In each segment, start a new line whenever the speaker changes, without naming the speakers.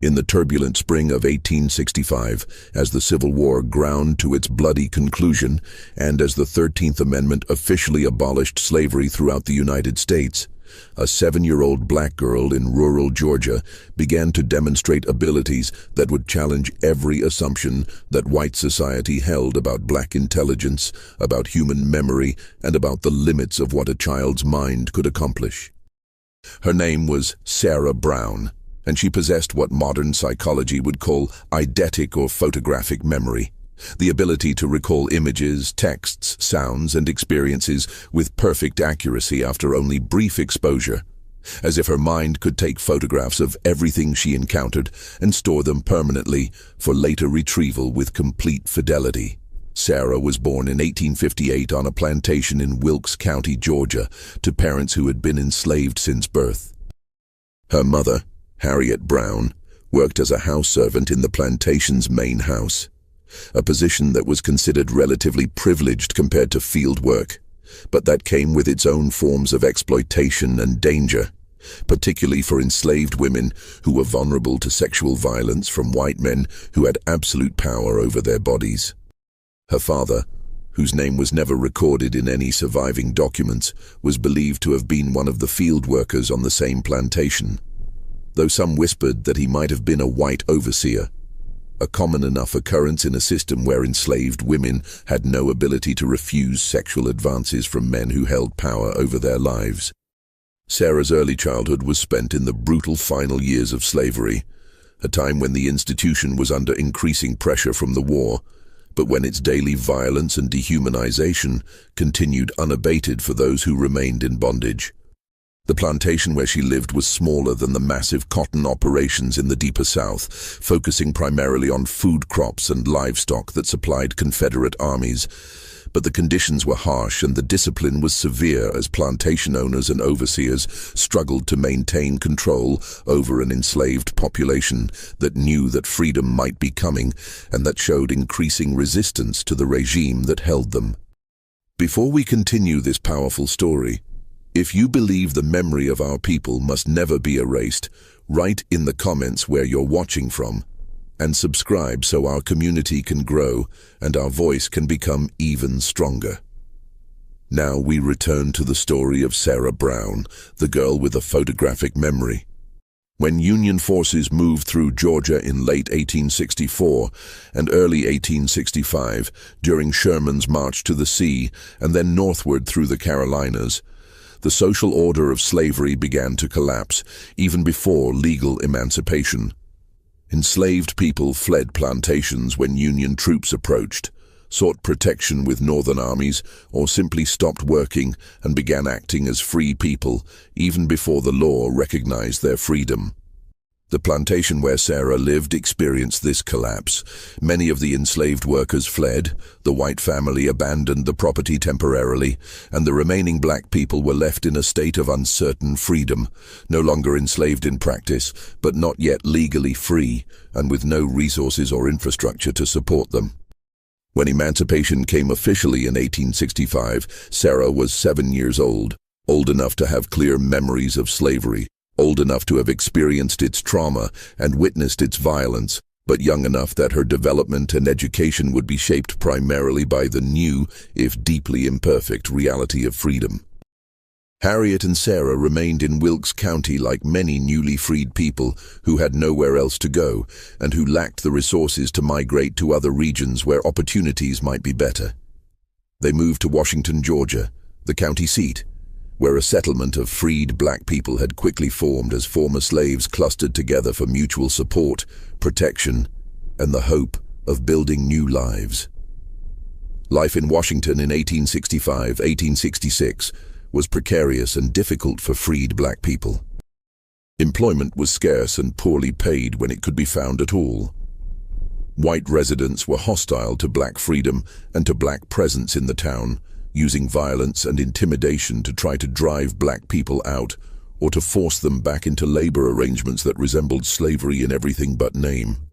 In the turbulent spring of 1865, as the Civil War ground to its bloody conclusion, and as the 13th Amendment officially abolished slavery throughout the United States, a 7-year-old black girl in rural Georgia began to demonstrate abilities that would challenge every assumption that white society held about black intelligence, about human memory, and about the limits of what a child's mind could accomplish. Her name was Sarah Brown, and she possessed what modern psychology would call eidetic or photographic memory, the ability to recall images, texts, sounds, and experiences with perfect accuracy after only brief exposure, as if her mind could take photographs of everything she encountered and store them permanently for later retrieval with complete fidelity. Sarah was born in 1858 on a plantation in Wilkes County, Georgia, to parents who had been enslaved since birth. Her mother, Harriet Brown, worked as a house servant in the plantation's main house, a position that was considered relatively privileged compared to field work, but that came with its own forms of exploitation and danger, particularly for enslaved women who were vulnerable to sexual violence from white men who had absolute power over their bodies. Her father, whose name was never recorded in any surviving documents, was believed to have been one of the field workers on the same plantation, though some whispered that he might have been a white overseer, a common enough occurrence in a system where enslaved women had no ability to refuse sexual advances from men who held power over their lives. Sarah's early childhood was spent in the brutal final years of slavery, a time when the institution was under increasing pressure from the war, but when its daily violence and dehumanization continued unabated for those who remained in bondage. The plantation where she lived was smaller than the massive cotton operations in the deeper South, focusing primarily on food crops and livestock that supplied Confederate armies. But the conditions were harsh and the discipline was severe as plantation owners and overseers struggled to maintain control over an enslaved population that knew that freedom might be coming and that showed increasing resistance to the regime that held them. Before we continue this powerful story, if you believe the memory of our people must never be erased, write in the comments where you're watching from, and subscribe so our community can grow and our voice can become even stronger. Now we return to the story of Sarah Brown, the girl with a photographic memory. When Union forces moved through Georgia in late 1864 and early 1865 during Sherman's march to the sea and then northward through the Carolinas, the social order of slavery began to collapse, even before legal emancipation. Enslaved people fled plantations when Union troops approached, sought protection with Northern armies, or simply stopped working and began acting as free people, even before the law recognized their freedom. The plantation where Sarah lived experienced this collapse. Many of the enslaved workers fled, the white family abandoned the property temporarily, and the remaining black people were left in a state of uncertain freedom, no longer enslaved in practice, but not yet legally free, and with no resources or infrastructure to support them. When emancipation came officially in 1865, Sarah was 7 years old enough to have clear memories of slavery, old enough to have experienced its trauma and witnessed its violence, but young enough that her development and education would be shaped primarily by the new, if deeply imperfect, reality of freedom. Harriet and Sarah remained in Wilkes County like many newly freed people who had nowhere else to go and who lacked the resources to migrate to other regions where opportunities might be better. They moved to Washington, Georgia, the county seat, where a settlement of freed black people had quickly formed as former slaves clustered together for mutual support, protection, and the hope of building new lives. Life in Washington in 1865-1866 was precarious and difficult for freed black people. Employment was scarce and poorly paid when it could be found at all. White residents were hostile to black freedom and to black presence in the town, using violence and intimidation to try to drive black people out or to force them back into labor arrangements that resembled slavery in everything but name.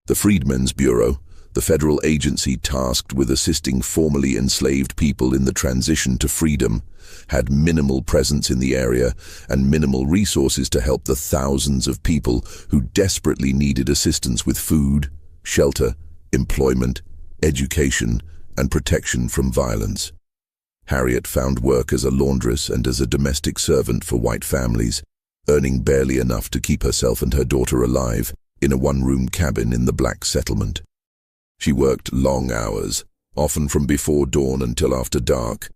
The Freedmen's Bureau, the federal agency tasked with assisting formerly enslaved people in the transition to freedom, had minimal presence in the area and minimal resources to help the thousands of people who desperately needed assistance with food, shelter, employment, education, and protection from violence. Harriet found work as a laundress and as a domestic servant for white families, earning barely enough to keep herself and her daughter alive in a one-room cabin in the black settlement. She worked long hours, often from before dawn until after dark,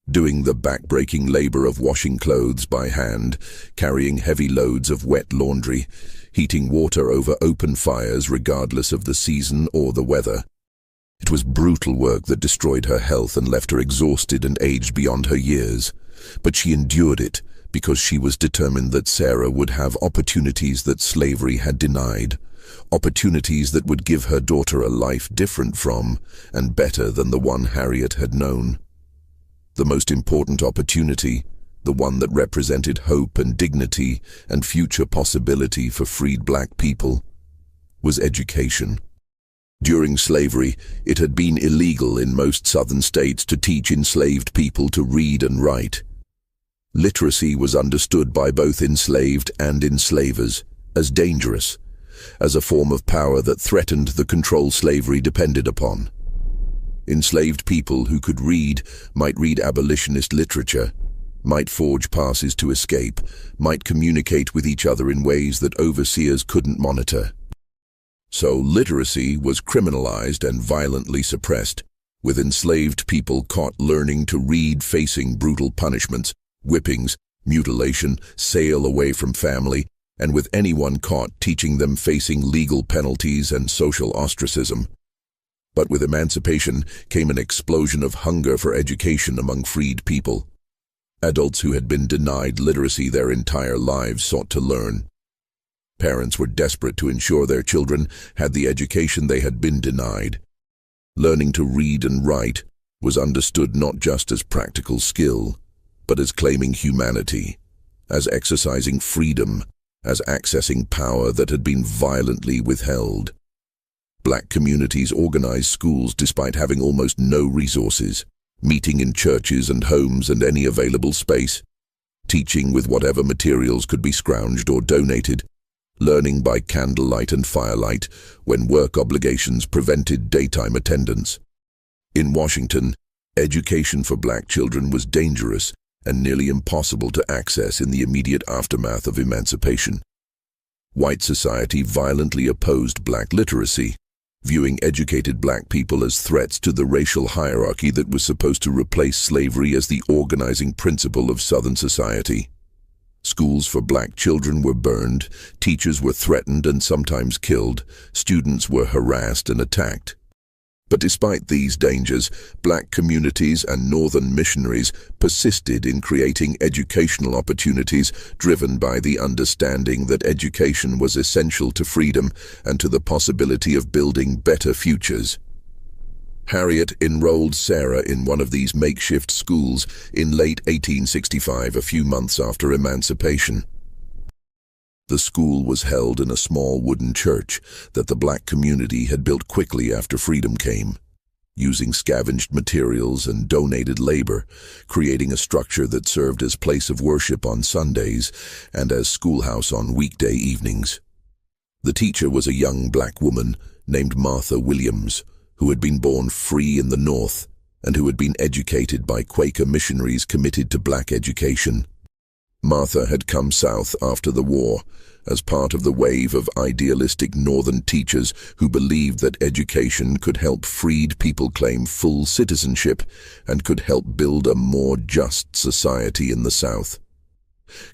doing the back-breaking labor of washing clothes by hand, carrying heavy loads of wet laundry, heating water over open fires regardless of the season or the weather. It was brutal work that destroyed her health and left her exhausted and aged beyond her years, but she endured it because she was determined that Sarah would have opportunities that slavery had denied, opportunities that would give her daughter a life different from and better than the one Harriet had known. The most important opportunity, the one that represented hope and dignity and future possibility for freed black people, was education. During slavery, it had been illegal in most southern states to teach enslaved people to read and write. Literacy was understood by both enslaved and enslavers as dangerous, as a form of power that threatened the control slavery depended upon. Enslaved people who could read might read abolitionist literature, might forge passes to escape, might communicate with each other in ways that overseers couldn't monitor. So literacy was criminalized and violently suppressed, with enslaved people caught learning to read facing brutal punishments, whippings, mutilation, sale away from family, and with anyone caught teaching them facing legal penalties and social ostracism. But with emancipation came an explosion of hunger for education among freed people. Adults who had been denied literacy their entire lives sought to learn. Parents were desperate to ensure their children had the education they had been denied. Learning to read and write was understood not just as practical skill, but as claiming humanity, as exercising freedom, as accessing power that had been violently withheld. Black communities organized schools despite having almost no resources, meeting in churches and homes and any available space, teaching with whatever materials could be scrounged or donated, learning by candlelight and firelight when work obligations prevented daytime attendance. In Washington, education for black children was dangerous and nearly impossible to access in the immediate aftermath of emancipation. White society violently opposed black literacy, viewing educated black people as threats to the racial hierarchy that was supposed to replace slavery as the organizing principle of Southern society. Schools for black children were burned, teachers were threatened and sometimes killed, students were harassed and attacked. But despite these dangers, black communities and northern missionaries persisted in creating educational opportunities driven by the understanding that education was essential to freedom and to the possibility of building better futures. Harriet enrolled Sarah in one of these makeshift schools in late 1865, a few months after emancipation. The school was held in a small wooden church that the black community had built quickly after freedom came, using scavenged materials and donated labor, creating a structure that served as place of worship on Sundays and as schoolhouse on weekday evenings. The teacher was a young black woman named Martha Williams, who had been born free in the North and who had been educated by Quaker missionaries committed to black education. Martha had come south after the war as part of the wave of idealistic northern teachers who believed that education could help freed people claim full citizenship and could help build a more just society in the South.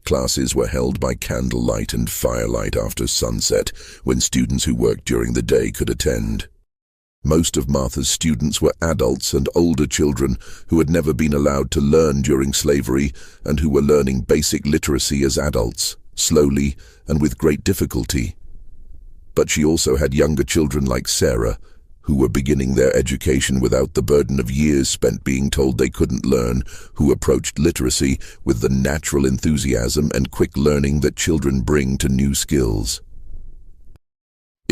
Classes were held by candlelight and firelight after sunset, when students who worked during the day could attend. Most of Martha's students were adults and older children who had never been allowed to learn during slavery and who were learning basic literacy as adults, slowly and with great difficulty. But she also had younger children like Sarah, who were beginning their education without the burden of years spent being told they couldn't learn, who approached literacy with the natural enthusiasm and quick learning that children bring to new skills.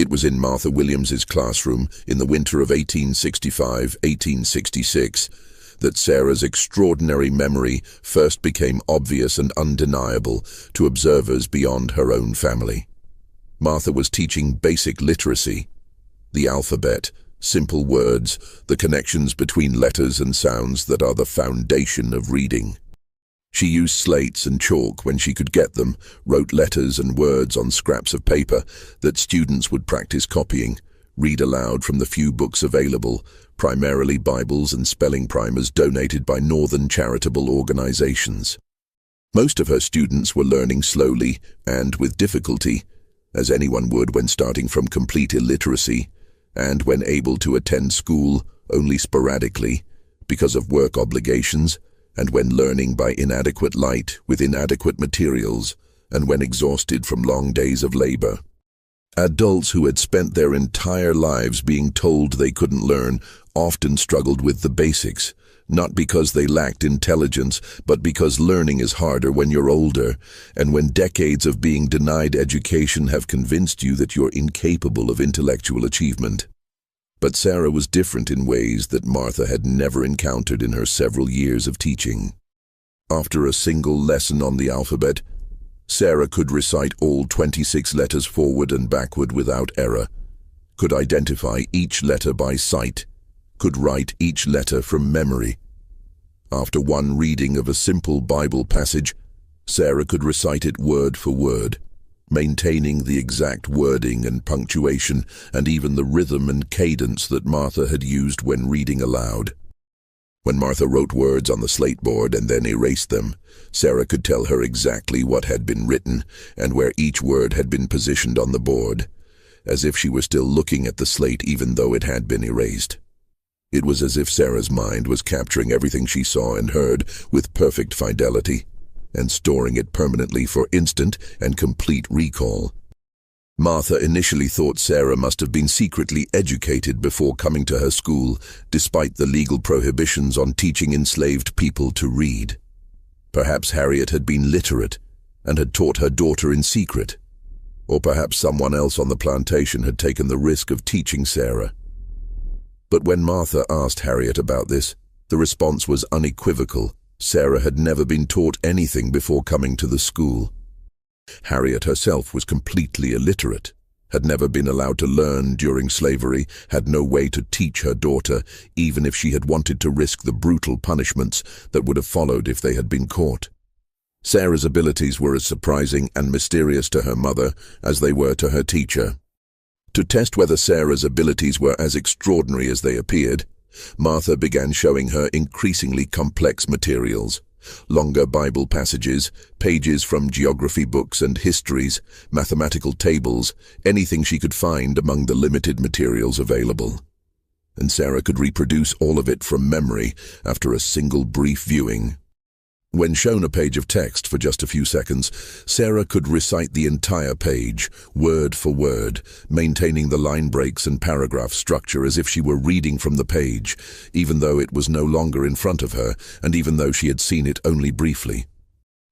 It was in Martha Williams's classroom in the winter of 1865-1866 that Sarah's extraordinary memory first became obvious and undeniable to observers beyond her own family. Martha was teaching basic literacy, the alphabet, simple words, the connections between letters and sounds that are the foundation of reading. She used slates and chalk when she could get them, wrote letters and words on scraps of paper that students would practice copying, read aloud from the few books available, primarily Bibles and spelling primers donated by Northern charitable organizations. Most of her students were learning slowly and with difficulty, as anyone would when starting from complete illiteracy, and when able to attend school only sporadically because of work obligations, and when learning by inadequate light with inadequate materials, and when exhausted from long days of labor. Adults who had spent their entire lives being told they couldn't learn often struggled with the basics, not because they lacked intelligence, but because learning is harder when you're older, and when decades of being denied education have convinced you that you're incapable of intellectual achievement. But Sarah was different in ways that Martha had never encountered in her several years of teaching. After a single lesson on the alphabet, Sarah could recite all 26 letters forward and backward without error, could identify each letter by sight, could write each letter from memory. After one reading of a simple Bible passage, Sarah could recite it word for word, maintaining the exact wording and punctuation and even the rhythm and cadence that Martha had used when reading aloud. When Martha wrote words on the slate board and then erased them, Sarah could tell her exactly what had been written and where each word had been positioned on the board, as if she were still looking at the slate even though it had been erased. It was as if Sarah's mind was capturing everything she saw and heard with perfect fidelity, and storing it permanently for instant and complete recall. Martha initially thought Sarah must have been secretly educated before coming to her school, despite the legal prohibitions on teaching enslaved people to read. Perhaps Harriet had been literate and had taught her daughter in secret, or perhaps someone else on the plantation had taken the risk of teaching Sarah. But when Martha asked Harriet about this, the response was unequivocal. Sarah had never been taught anything before coming to the school. Harriet herself was completely illiterate, had never been allowed to learn during slavery, had no way to teach her daughter, even if she had wanted to risk the brutal punishments that would have followed if they had been caught. Sarah's abilities were as surprising and mysterious to her mother as they were to her teacher. To test whether Sarah's abilities were as extraordinary as they appeared, Martha began showing her increasingly complex materials, longer Bible passages, pages from geography books and histories, mathematical tables, anything she could find among the limited materials available. And Sarah could reproduce all of it from memory after a single brief viewing. When shown a page of text for just a few seconds, Sarah could recite the entire page, word for word, maintaining the line breaks and paragraph structure as if she were reading from the page, even though it was no longer in front of her, and even though she had seen it only briefly.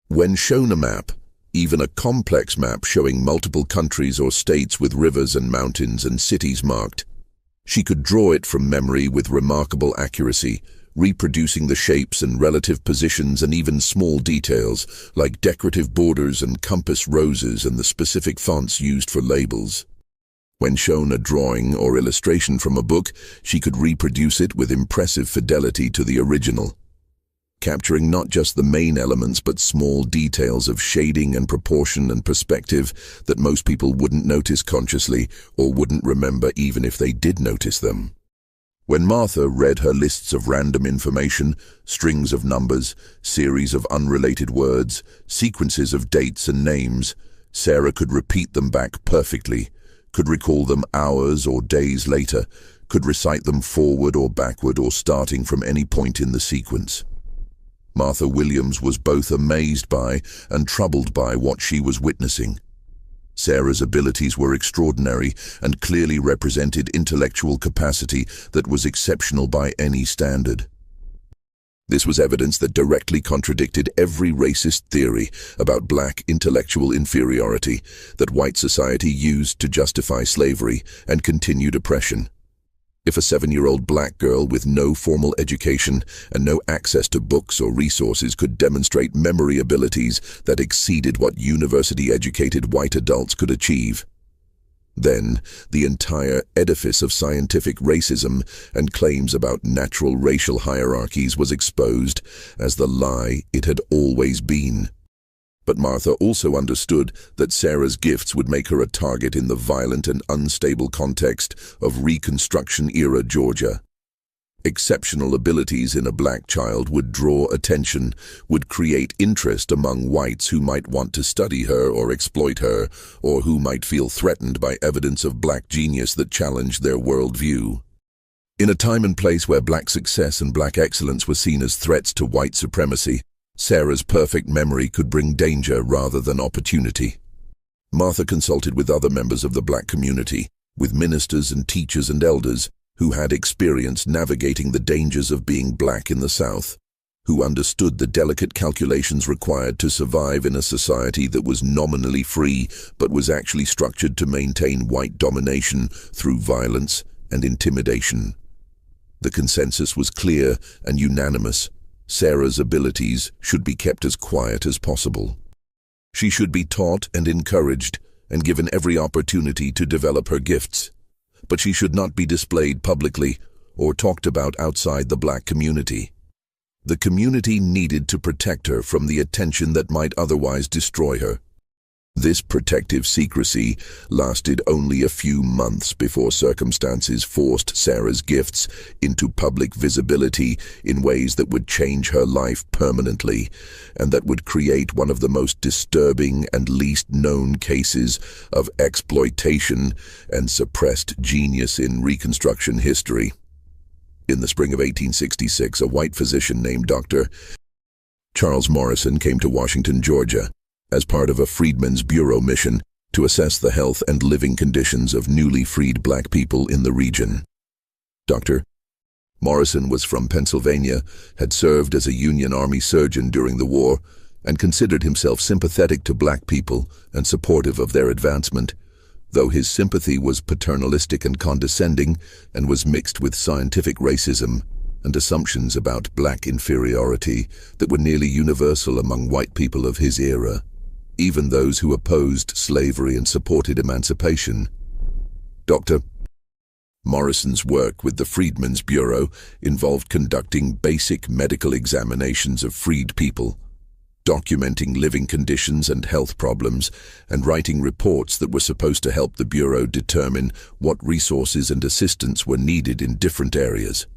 When shown a map, even a complex map showing multiple countries or states with rivers and mountains and cities marked, she could draw it from memory with remarkable accuracy, reproducing the shapes and relative positions and even small details like decorative borders and compass roses and the specific fonts used for labels. When shown a drawing or illustration from a book, she could reproduce it with impressive fidelity to the original, capturing not just the main elements but small details of shading and proportion and perspective that most people wouldn't notice consciously or wouldn't remember even if they did notice them. When Martha read her lists of random information, strings of numbers, series of unrelated words, sequences of dates and names, Sarah could repeat them back perfectly, could recall them hours or days later, could recite them forward or backward or starting from any point in the sequence. Martha Williams was both amazed by and troubled by what she was witnessing. Sarah's abilities were extraordinary and clearly represented intellectual capacity that was exceptional by any standard. This was evidence that directly contradicted every racist theory about black intellectual inferiority that white society used to justify slavery and continued oppression. If a 7-year-old black girl with no formal education and no access to books or resources could demonstrate memory abilities that exceeded what university-educated white adults could achieve, then the entire edifice of scientific racism and claims about natural racial hierarchies was exposed as the lie it had always been. But Martha also understood that Sarah's gifts would make her a target in the violent and unstable context of Reconstruction-era Georgia. Exceptional abilities in a black child would draw attention, would create interest among whites who might want to study her or exploit her, or who might feel threatened by evidence of black genius that challenged their worldview. In a time and place where black success and black excellence were seen as threats to white supremacy, Sarah's perfect memory could bring danger rather than opportunity. Martha consulted with other members of the black community, with ministers and teachers and elders, who had experience navigating the dangers of being black in the South, who understood the delicate calculations required to survive in a society that was nominally free but was actually structured to maintain white domination through violence and intimidation. The consensus was clear and unanimous. Sarah's abilities should be kept as quiet as possible. She should be taught and encouraged and given every opportunity to develop her gifts. But she should not be displayed publicly or talked about outside the black community. The community needed to protect her from the attention that might otherwise destroy her. This protective secrecy lasted only a few months before circumstances forced Sarah's gifts into public visibility in ways that would change her life permanently, and that would create one of the most disturbing and least known cases of exploitation and suppressed genius in Reconstruction history. In the spring of 1866, a white physician named Dr. Charles Morrison came to Washington, Georgia, as part of a Freedmen's Bureau mission to assess the health and living conditions of newly freed black people in the region. Dr. Morrison was from Pennsylvania, had served as a Union Army surgeon during the war, and considered himself sympathetic to black people and supportive of their advancement, though his sympathy was paternalistic and condescending and was mixed with scientific racism and assumptions about black inferiority that were nearly universal among white people of his era, even those who opposed slavery and supported emancipation. Dr. Morrison's work with the Freedmen's Bureau involved conducting basic medical examinations of freed people, documenting living conditions and health problems, and writing reports that were supposed to help the Bureau determine what resources and assistance were needed in different areas.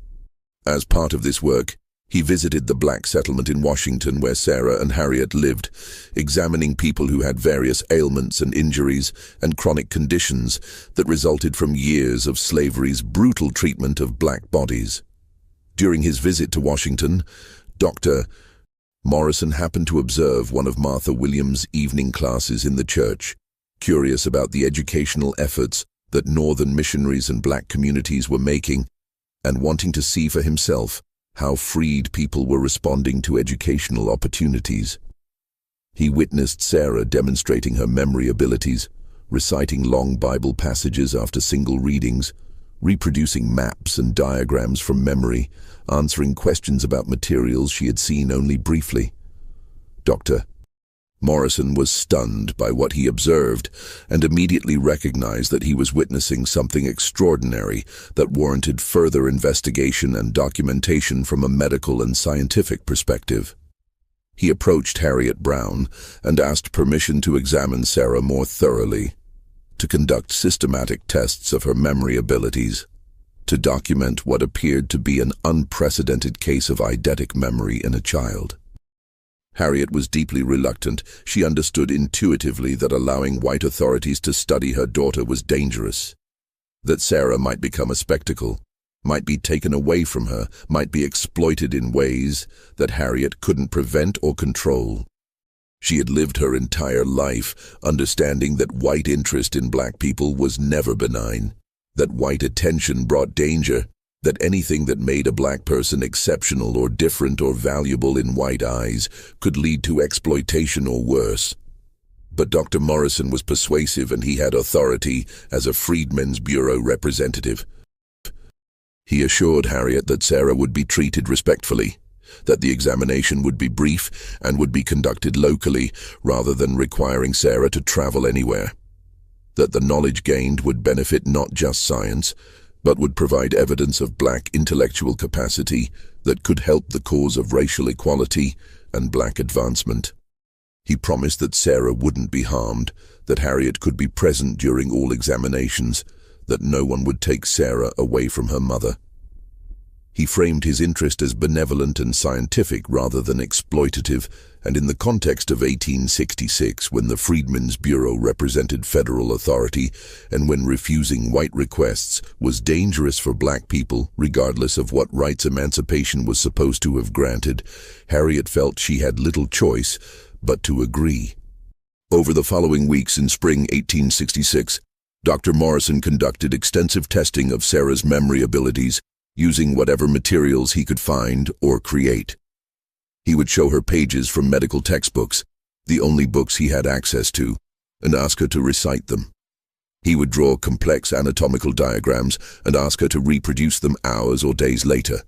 As part of this work, he visited the black settlement in Washington where Sarah and Harriet lived, examining people who had various ailments and injuries and chronic conditions that resulted from years of slavery's brutal treatment of black bodies. During his visit to Washington, Dr. Morrison happened to observe one of Martha Williams' evening classes in the church, curious about the educational efforts that Northern missionaries and black communities were making, and wanting to see for himself how freed people were responding to educational opportunities. He witnessed Sarah demonstrating her memory abilities, reciting long Bible passages after single readings, reproducing maps and diagrams from memory, answering questions about materials she had seen only briefly. Dr. Morrison was stunned by what he observed and immediately recognized that he was witnessing something extraordinary that warranted further investigation and documentation from a medical and scientific perspective. He approached Harriet Brown and asked permission to examine Sarah more thoroughly, to conduct systematic tests of her memory abilities, to document what appeared to be an unprecedented case of eidetic memory in a child. Harriet was deeply reluctant. She understood intuitively that allowing white authorities to study her daughter was dangerous, that Sarah might become a spectacle, might be taken away from her, might be exploited in ways that Harriet couldn't prevent or control. She had lived her entire life understanding that white interest in black people was never benign, that white attention brought danger, that anything that made a black person exceptional or different or valuable in white eyes could lead to exploitation or worse. But Dr. Morrison was persuasive, and he had authority as a Freedmen's Bureau representative. He assured Harriet that Sarah would be treated respectfully, that the examination would be brief and would be conducted locally rather than requiring Sarah to travel anywhere, that the knowledge gained would benefit not just science, but would provide evidence of black intellectual capacity that could help the cause of racial equality and black advancement. He promised that Sarah wouldn't be harmed, that Harriet could be present during all examinations, that no one would take Sarah away from her mother. He framed his interest as benevolent and scientific rather than exploitative, and in the context of 1866, when the Freedmen's Bureau represented federal authority and when refusing white requests was dangerous for black people, regardless of what rights emancipation was supposed to have granted, Harriet felt she had little choice but to agree. Over the following weeks in spring 1866, Dr. Morrison conducted extensive testing of Sarah's memory abilities using whatever materials he could find or create. He would show her pages from medical textbooks, the only books he had access to, and ask her to recite them. He would draw complex anatomical diagrams and ask her to reproduce them hours or days later.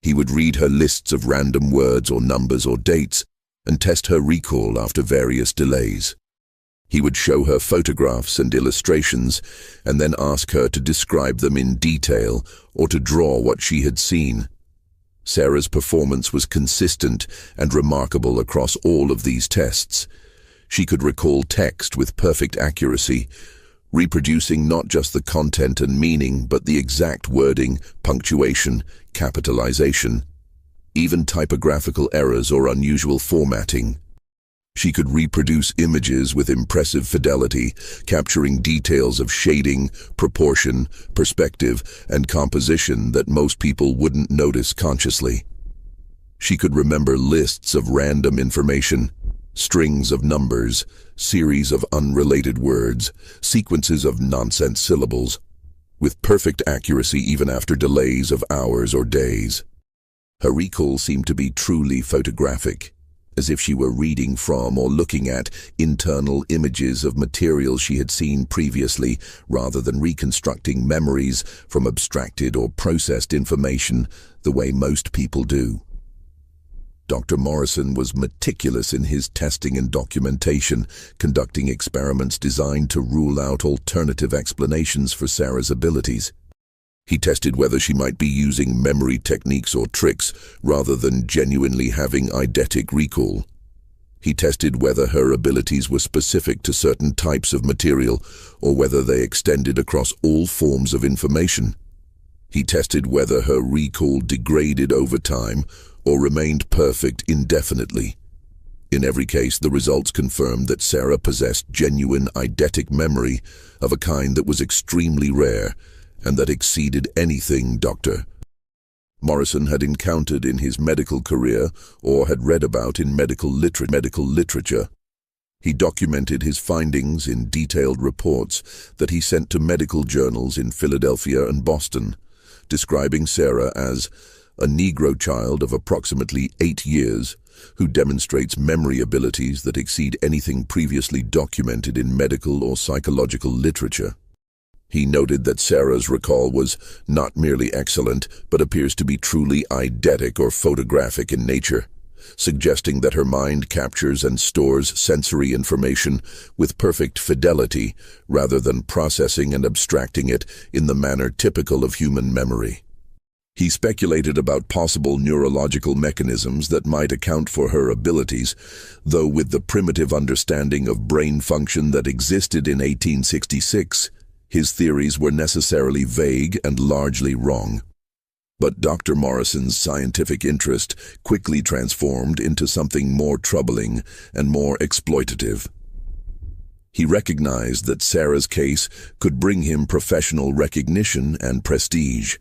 He would read her lists of random words or numbers or dates and test her recall after various delays. He would show her photographs and illustrations and then ask her to describe them in detail or to draw what she had seen. Sarah's performance was consistent and remarkable across all of these tests. She could recall text with perfect accuracy, reproducing not just the content and meaning, but the exact wording, punctuation, capitalization, even typographical errors or unusual formatting. She could reproduce images with impressive fidelity, capturing details of shading, proportion, perspective, and composition that most people wouldn't notice consciously. She could remember lists of random information, strings of numbers, series of unrelated words, sequences of nonsense syllables, with perfect accuracy even after delays of hours or days. Her recall seemed to be truly photographic, as if she were reading from or looking at internal images of material she had seen previously, rather than reconstructing memories from abstracted or processed information the way most people do. Dr. Morrison was meticulous in his testing and documentation, conducting experiments designed to rule out alternative explanations for Sarah's abilities. He tested whether she might be using memory techniques or tricks rather than genuinely having eidetic recall. He tested whether her abilities were specific to certain types of material or whether they extended across all forms of information. He tested whether her recall degraded over time or remained perfect indefinitely. In every case, the results confirmed that Sarah possessed genuine eidetic memory of a kind that was extremely rare and that exceeded anything Dr. Morrison had encountered in his medical career or had read about in medical literature. He documented his findings in detailed reports that he sent to medical journals in Philadelphia and Boston, describing Sarah as a Negro child of approximately 8 years who demonstrates memory abilities that exceed anything previously documented in medical or psychological literature. He noted that Sarah's recall was not merely excellent, but appears to be truly eidetic or photographic in nature, suggesting that her mind captures and stores sensory information with perfect fidelity rather than processing and abstracting it in the manner typical of human memory. He speculated about possible neurological mechanisms that might account for her abilities, though with the primitive understanding of brain function that existed in 1866, his theories were necessarily vague and largely wrong. But Dr. Morrison's scientific interest quickly transformed into something more troubling and more exploitative. He recognized that Sarah's case could bring him professional recognition and prestige.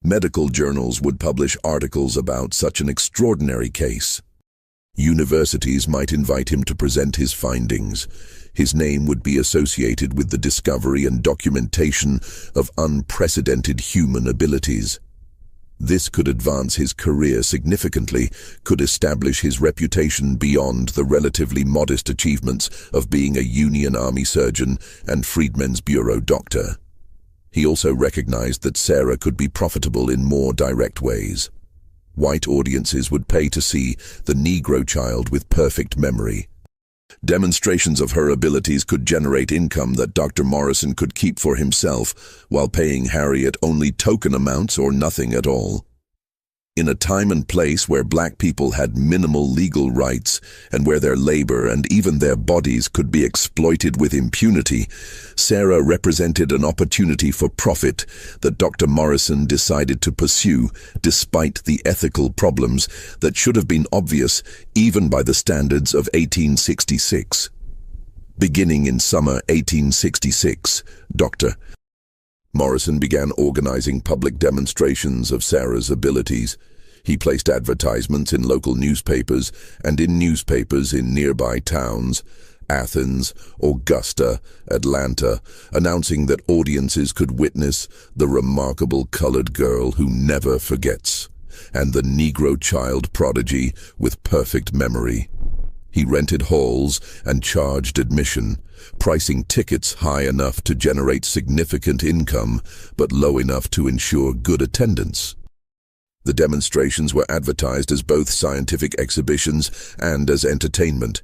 Medical journals would publish articles about such an extraordinary case. Universities might invite him to present his findings. His name would be associated with the discovery and documentation of unprecedented human abilities. This could advance his career significantly, could establish his reputation beyond the relatively modest achievements of being a Union Army surgeon and Freedmen's Bureau doctor. He also recognized that Sarah could be profitable in more direct ways. White audiences would pay to see the Negro child with perfect memory. Demonstrations of her abilities could generate income that Dr. Morrison could keep for himself, while paying Harriet only token amounts or nothing at all. In a time and place where black people had minimal legal rights and where their labor and even their bodies could be exploited with impunity, Sarah represented an opportunity for profit that Dr. Morrison decided to pursue despite the ethical problems that should have been obvious even by the standards of 1866. Beginning in summer 1866, Dr. Morrison began organizing public demonstrations of Sarah's abilities. He placed advertisements in local newspapers and in newspapers in nearby towns, Athens, Augusta, Atlanta, announcing that audiences could witness the remarkable colored girl who never forgets, and the Negro child prodigy with perfect memory. He rented halls and charged admission, pricing tickets high enough to generate significant income, but low enough to ensure good attendance. The demonstrations were advertised as both scientific exhibitions and as entertainment,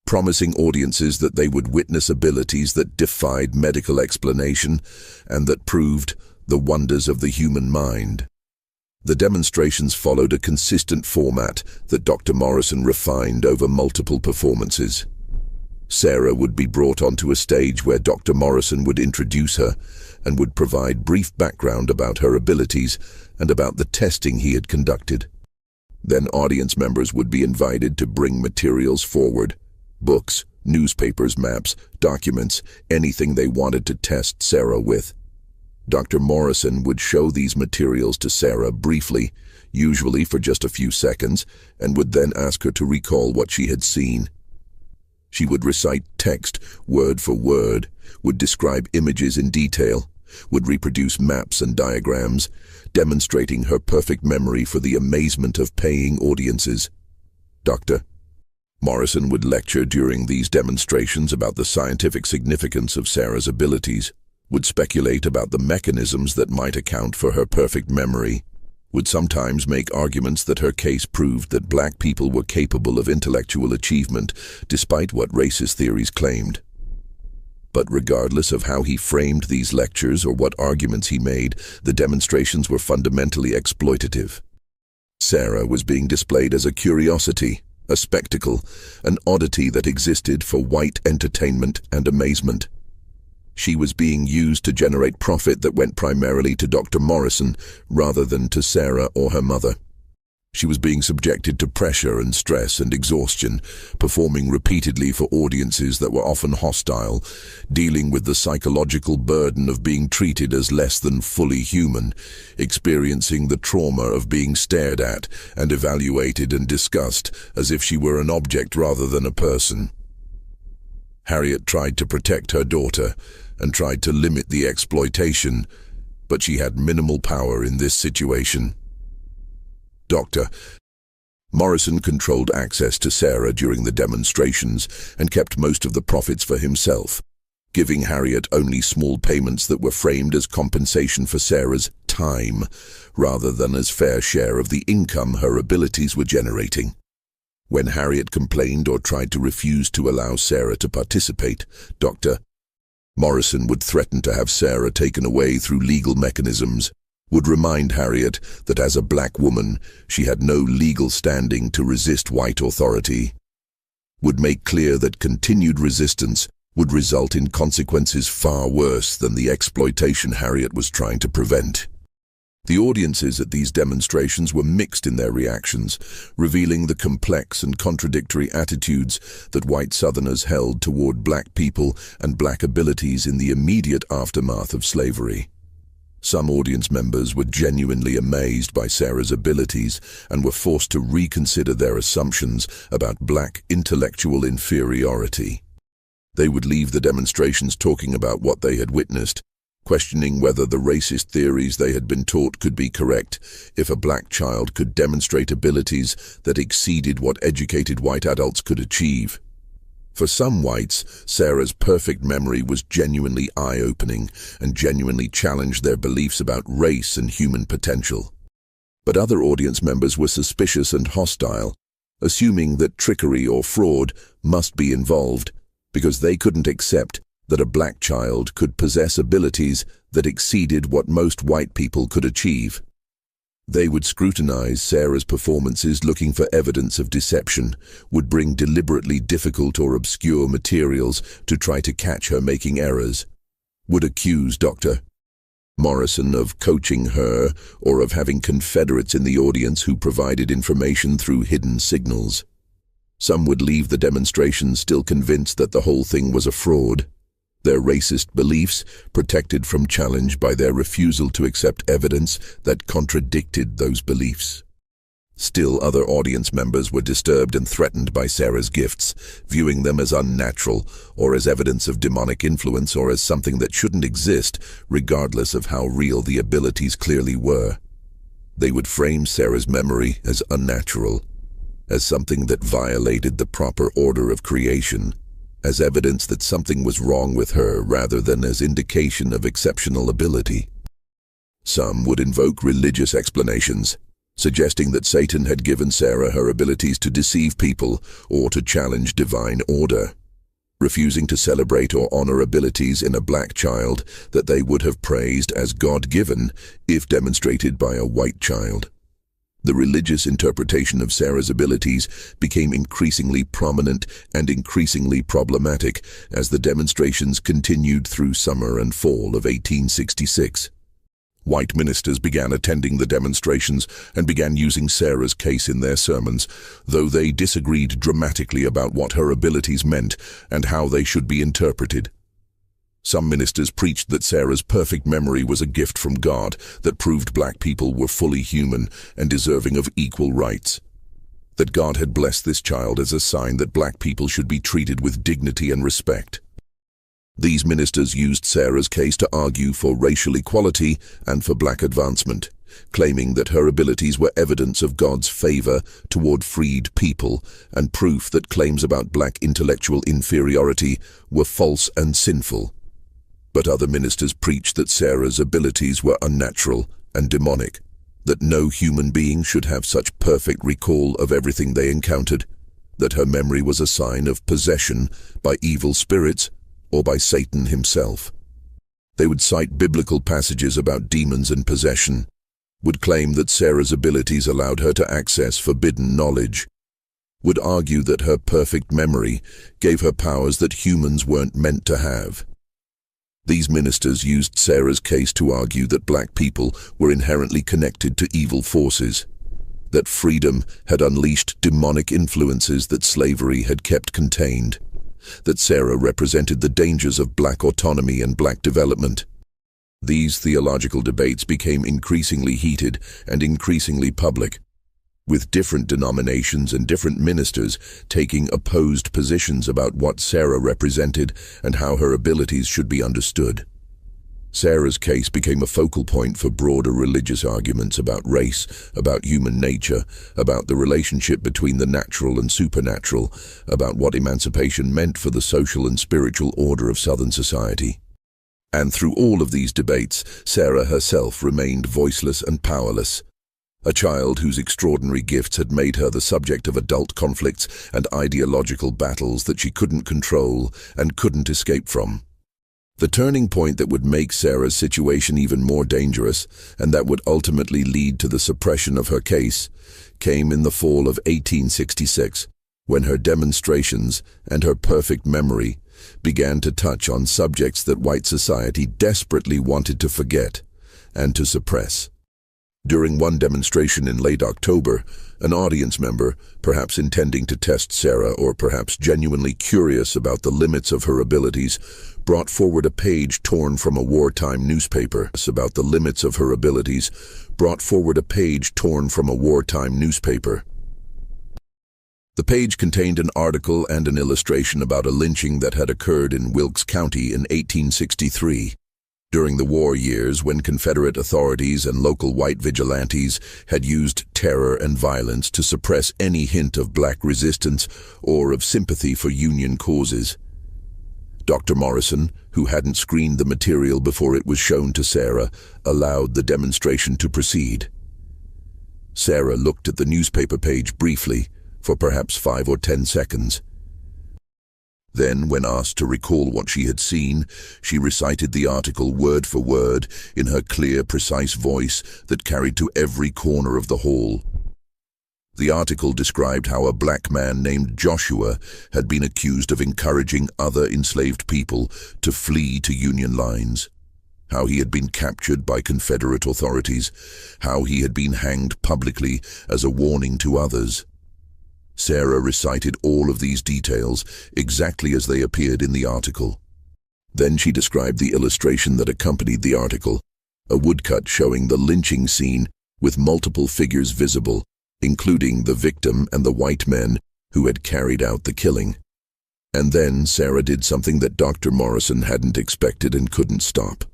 promising audiences that they would witness abilities that defied medical explanation and that proved the wonders of the human mind. The demonstrations followed a consistent format that Dr. Morrison refined over multiple performances. Sarah would be brought onto a stage where Dr. Morrison would introduce her and would provide brief background about her abilities and about the testing he had conducted. Then audience members would be invited to bring materials forward: books, newspapers, maps, documents, anything they wanted to test Sarah with. Dr. Morrison would show these materials to Sarah briefly, usually for just a few seconds, and would then ask her to recall what she had seen. She would recite text word for word, would describe images in detail, would reproduce maps and diagrams, demonstrating her perfect memory for the amazement of paying audiences. Dr. Morrison would lecture during these demonstrations about the scientific significance of Sarah's abilities, would speculate about the mechanisms that might account for her perfect memory, would sometimes make arguments that her case proved that black people were capable of intellectual achievement despite what racist theories claimed. But regardless of how he framed these lectures or what arguments he made, the demonstrations were fundamentally exploitative. Sarah was being displayed as a curiosity, a spectacle, an oddity that existed for white entertainment and amazement. She was being used to generate profit that went primarily to Dr. Morrison rather than to Sarah or her mother. She was being subjected to pressure and stress and exhaustion, performing repeatedly for audiences that were often hostile, dealing with the psychological burden of being treated as less than fully human, experiencing the trauma of being stared at and evaluated and discussed as if she were an object rather than a person. Harriet tried to protect her daughter and tried to limit the exploitation, but she had minimal power in this situation. Dr. Morrison controlled access to Sarah during the demonstrations and kept most of the profits for himself, giving Harriet only small payments that were framed as compensation for Sarah's time, rather than as fair share of the income her abilities were generating. When Harriet complained or tried to refuse to allow Sarah to participate, Dr. Morrison would threaten to have Sarah taken away through legal mechanisms, would remind Harriet that as a black woman she had no legal standing to resist white authority, would make clear that continued resistance would result in consequences far worse than the exploitation Harriet was trying to prevent. The audiences at these demonstrations were mixed in their reactions, revealing the complex and contradictory attitudes that white Southerners held toward black people and black abilities in the immediate aftermath of slavery. Some audience members were genuinely amazed by Sarah's abilities and were forced to reconsider their assumptions about black intellectual inferiority. They would leave the demonstrations talking about what they had witnessed, questioning whether the racist theories they had been taught could be correct if a black child could demonstrate abilities that exceeded what educated white adults could achieve. For some whites, Sarah's perfect memory was genuinely eye-opening and genuinely challenged their beliefs about race and human potential. But other audience members were suspicious and hostile, assuming that trickery or fraud must be involved because they couldn't accept that a black child could possess abilities that exceeded what most white people could achieve. They would scrutinize Sarah's performances looking for evidence of deception, would bring deliberately difficult or obscure materials to try to catch her making errors, would accuse Dr. Morrison of coaching her or of having confederates in the audience who provided information through hidden signals. Some would leave the demonstration still convinced that the whole thing was a fraud, their racist beliefs protected from challenge by their refusal to accept evidence that contradicted those beliefs. Still, other audience members were disturbed and threatened by Sarah's gifts, viewing them as unnatural or as evidence of demonic influence or as something that shouldn't exist, regardless of how real the abilities clearly were. They would frame Sarah's memory as unnatural, as something that violated the proper order of creation, as evidence that something was wrong with her rather than as indication of exceptional ability. Some would invoke religious explanations, suggesting that Satan had given Sarah her abilities to deceive people or to challenge divine order, refusing to celebrate or honor abilities in a black child that they would have praised as God-given if demonstrated by a white child. The religious interpretation of Sarah's abilities became increasingly prominent and increasingly problematic as the demonstrations continued through summer and fall of 1866. White ministers began attending the demonstrations and began using Sarah's case in their sermons, though they disagreed dramatically about what her abilities meant and how they should be interpreted. Some ministers preached that Sarah's perfect memory was a gift from God that proved black people were fully human and deserving of equal rights. That God had blessed this child as a sign that black people should be treated with dignity and respect. These ministers used Sarah's case to argue for racial equality and for black advancement, claiming that her abilities were evidence of God's favor toward freed people and proof that claims about black intellectual inferiority were false and sinful. But other ministers preached that Sarah's abilities were unnatural and demonic, that no human being should have such perfect recall of everything they encountered, that her memory was a sign of possession by evil spirits or by Satan himself. They would cite biblical passages about demons and possession, would claim that Sarah's abilities allowed her to access forbidden knowledge, would argue that her perfect memory gave her powers that humans weren't meant to have. These ministers used Sarah's case to argue that black people were inherently connected to evil forces, that freedom had unleashed demonic influences that slavery had kept contained, that Sarah represented the dangers of black autonomy and black development. These theological debates became increasingly heated and increasingly public, with different denominations and different ministers taking opposed positions about what Sarah represented and how her abilities should be understood. Sarah's case became a focal point for broader religious arguments about race, about human nature, about the relationship between the natural and supernatural, about what emancipation meant for the social and spiritual order of Southern society. And through all of these debates, Sarah herself remained voiceless and powerless, a child whose extraordinary gifts had made her the subject of adult conflicts and ideological battles that she couldn't control and couldn't escape from. The turning point that would make Sarah's situation even more dangerous, and that would ultimately lead to the suppression of her case, came in the fall of 1866, when her demonstrations and her perfect memory began to touch on subjects that white society desperately wanted to forget and to suppress. During one demonstration in late October, an audience member, perhaps intending to test Sarah or perhaps genuinely curious about the limits of her abilities, brought forward a page torn from a wartime newspaper. The page contained an article and an illustration about a lynching that had occurred in Wilkes County in 1863. During the war years, when Confederate authorities and local white vigilantes had used terror and violence to suppress any hint of black resistance or of sympathy for Union causes. Dr. Morrison, who hadn't screened the material before it was shown to Sarah, allowed the demonstration to proceed. Sarah looked at the newspaper page briefly, for perhaps 5 or 10 seconds. Then, when asked to recall what she had seen, she recited the article word for word in her clear, precise voice that carried to every corner of the hall. The article described how a black man named Joshua had been accused of encouraging other enslaved people to flee to Union lines, how he had been captured by Confederate authorities, how he had been hanged publicly as a warning to others. Sarah recited all of these details exactly as they appeared in the article. Then she described the illustration that accompanied the article, a woodcut showing the lynching scene with multiple figures visible, including the victim and the white men who had carried out the killing. And then Sarah did something that Dr. Morrison hadn't expected and couldn't stop.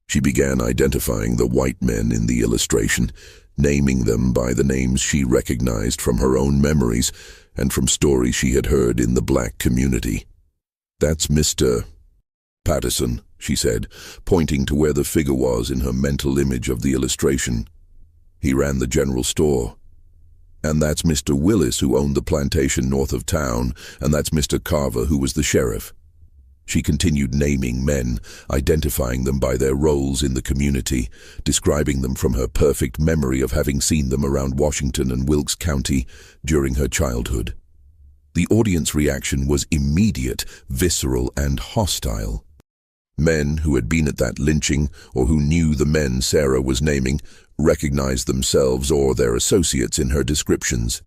She began identifying the white men in the illustration, naming them by the names she recognized from her own memories and from stories she had heard in the black community. "That's Mr. Patterson," she said, pointing to where the figure was in her mental image of the illustration. "He ran the general store. And that's Mr. Willis, who owned the plantation north of town, and that's Mr. Carver, who was the sheriff." She continued naming men, identifying them by their roles in the community, describing them from her perfect memory of having seen them around Washington and Wilkes County during her childhood. The audience reaction was immediate, visceral, and hostile. Men who had been at that lynching, or who knew the men Sarah was naming, recognized themselves or their associates in her descriptions.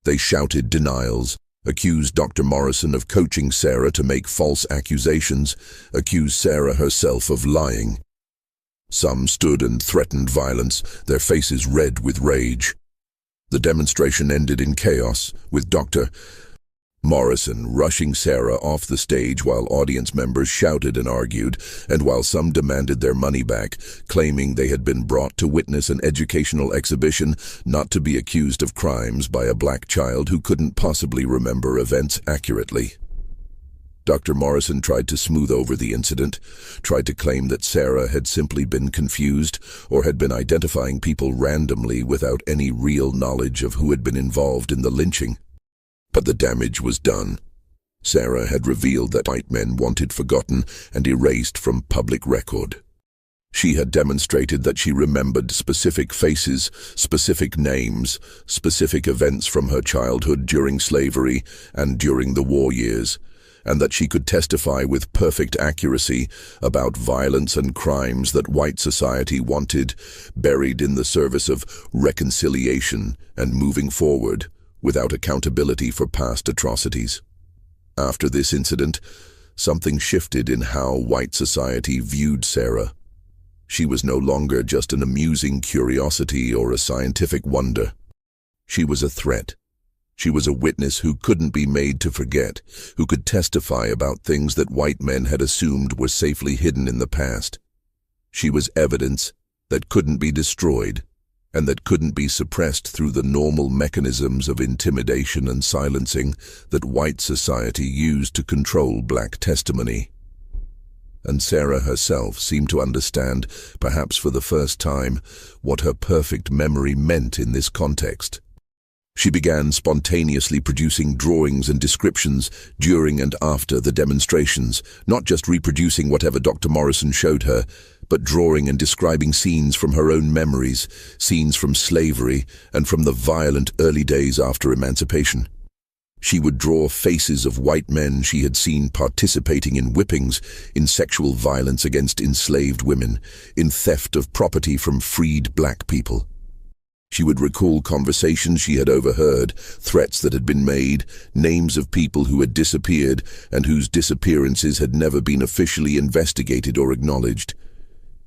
They shouted denials, accused Dr. Morrison of coaching Sarah to make false accusations, accused Sarah herself of lying. Some stood and threatened violence, their faces red with rage. The demonstration ended in chaos, with Dr. Morrison rushing Sarah off the stage while audience members shouted and argued, and while some demanded their money back, claiming they had been brought to witness an educational exhibition, not to be accused of crimes by a black child who couldn't possibly remember events accurately. Dr. Morrison tried to smooth over the incident, tried to claim that Sarah had simply been confused or had been identifying people randomly without any real knowledge of who had been involved in the lynching. But the damage was done. Sarah had revealed that white men wanted forgotten and erased from public record. She had demonstrated that she remembered specific faces, specific names, specific events from her childhood during slavery and during the war years, and that she could testify with perfect accuracy about violence and crimes that white society wanted, buried in the service of reconciliation and moving forward, without accountability for past atrocities. After this incident, something shifted in how white society viewed Sarah. She was no longer just an amusing curiosity or a scientific wonder. She was a threat. She was a witness who couldn't be made to forget, who could testify about things that white men had assumed were safely hidden in the past. She was evidence that couldn't be destroyed, and that couldn't be suppressed through the normal mechanisms of intimidation and silencing that white society used to control black testimony. And Sarah herself seemed to understand, perhaps for the first time, what her perfect memory meant in this context. She began spontaneously producing drawings and descriptions during and after the demonstrations, not just reproducing whatever Dr. Morrison showed her, but drawing and describing scenes from her own memories, scenes from slavery and from the violent early days after emancipation. She would draw faces of white men she had seen participating in whippings, in sexual violence against enslaved women, in theft of property from freed black people. She would recall conversations she had overheard, threats that had been made, names of people who had disappeared and whose disappearances had never been officially investigated or acknowledged.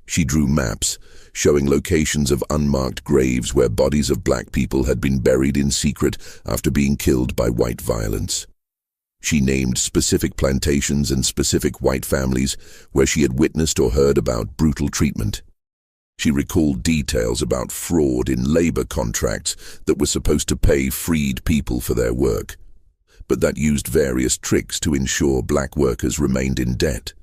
She drew maps, showing locations of unmarked graves where bodies of black people had been buried in secret after being killed by white violence. She named specific plantations and specific white families where she had witnessed or heard about brutal treatment. She recalled details about fraud in labor contracts that were supposed to pay freed people for their work, but that used various tricks to ensure black workers remained in debt.